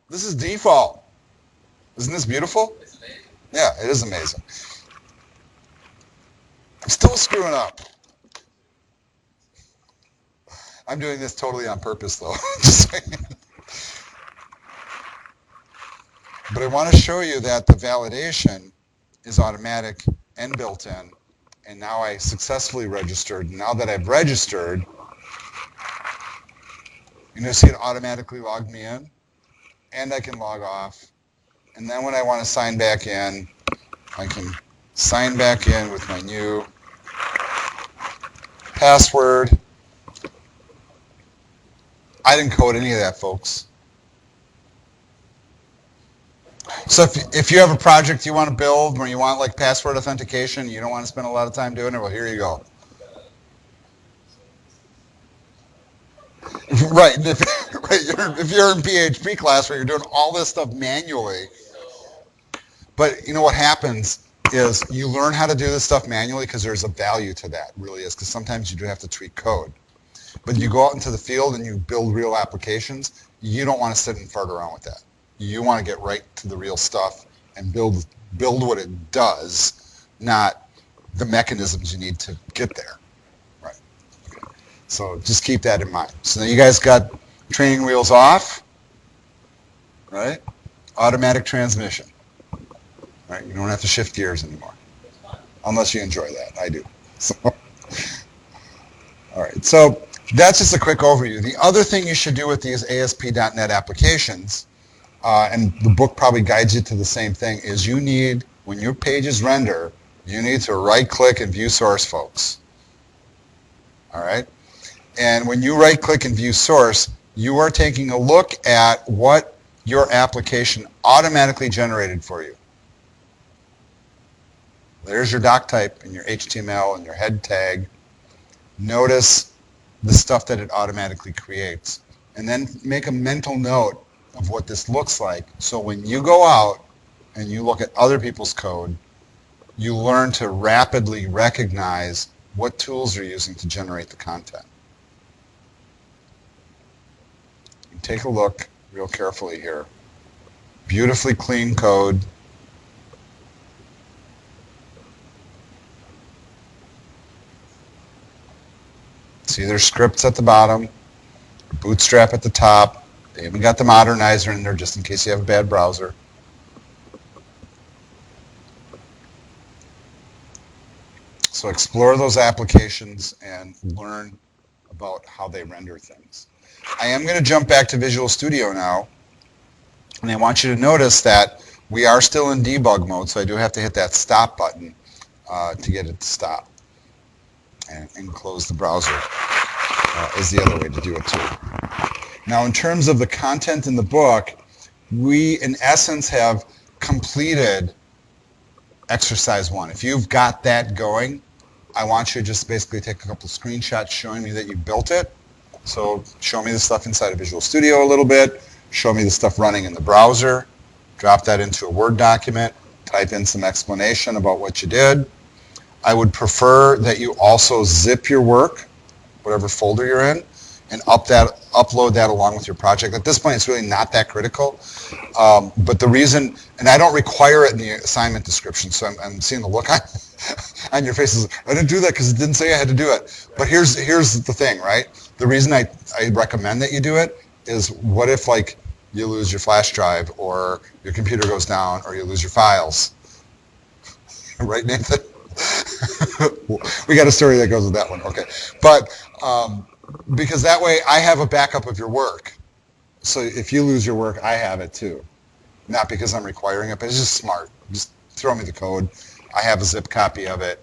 This is default. Isn't this beautiful? It's amazing. Yeah, it is amazing. I'm still screwing up. I'm doing this totally on purpose though. Just saying. But I want to show you that the validation is automatic and built in. And now I successfully registered. Now that I've registered, you're going to see it automatically logged me in. And I can log off. And then when I want to sign back in, I can sign back in with my new password. I didn't code any of that, folks. So if you have a project you want to build where you want password authentication, you don't want to spend a lot of time doing it, well, here you go. Right. If you're in PHP class where you're doing all this stuff manually, but you know what happens is you learn how to do this stuff manually because there's a value to that, really is, because sometimes you do have to tweak code. But you go out into the field and you build real applications, you don't want to sit and fart around with that. You want to get right to the real stuff and build what it does, not the mechanisms you need to get there. Right. Okay. So just keep that in mind. So now you guys got training wheels off, right? Automatic transmission. Right? You don't have to shift gears anymore. Unless you enjoy that. I do. So, all right. So that's just a quick overview. The other thing you should do with these ASP.NET applications, and the book probably guides you to the same thing, is you need, when your pages render, you need to right-click and view source, folks. All right? And when you right-click and view source, you are taking a look at what your application automatically generated for you. There's your doc type and your HTML and your head tag. Notice the stuff that it automatically creates. And then make a mental note of what this looks like. So when you go out and you look at other people's code, you learn to rapidly recognize what tools they're using to generate the content. You take a look real carefully here. Beautifully clean code. See their scripts at the bottom, Bootstrap at the top. They even got the modernizer in there just in case you have a bad browser. So explore those applications and learn about how they render things. I am going to jump back to Visual Studio now, and I want you to notice that we are still in debug mode, so I do have to hit that stop button to get it to stop. And close the browser is the other way to do it too. Now in terms of the content in the book, we in essence have completed exercise 1. If you've got that going, I want you to just basically take a couple screenshots showing me that you built it. So show me the stuff inside of Visual Studio a little bit, show me the stuff running in the browser, drop that into a Word document, type in some explanation about what you did. I would prefer that you also zip your work, whatever folder you're in, and upload that along with your project. At this point, it's really not that critical. But the reason, and I don't require it in the assignment description, so I'm seeing the look on your faces. I didn't do that because it didn't say I had to do it. But here's the thing, right? The reason I recommend that you do it is, what if like you lose your flash drive, or your computer goes down, or you lose your files? Right, Nathan? We got a story that goes with that one. Okay, but because that way I have a backup of your work. So if you lose your work, I have it too. Not because I'm requiring it, but it's just smart. Just throw me the code. I have a zip copy of it.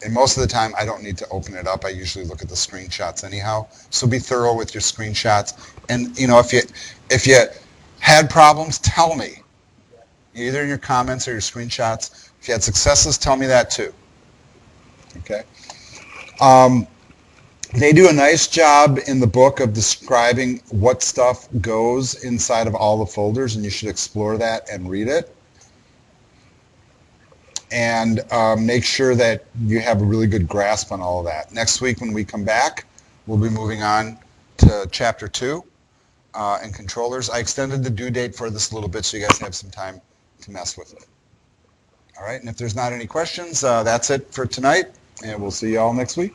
And most of the time, I don't need to open it up. I usually look at the screenshots anyhow. So be thorough with your screenshots. And if you had problems, tell me. Either in your comments or your screenshots. If you had successes, tell me that too. Okay. They do a nice job in the book of describing what stuff goes inside of all the folders, and you should explore that and read it. And make sure that you have a really good grasp on all of that. Next week when we come back, we'll be moving on to Chapter 2 and controllers. I extended the due date for this a little bit so you guys have some time to mess with it. All right, and if there's not any questions, that's it for tonight, and we'll see you all next week.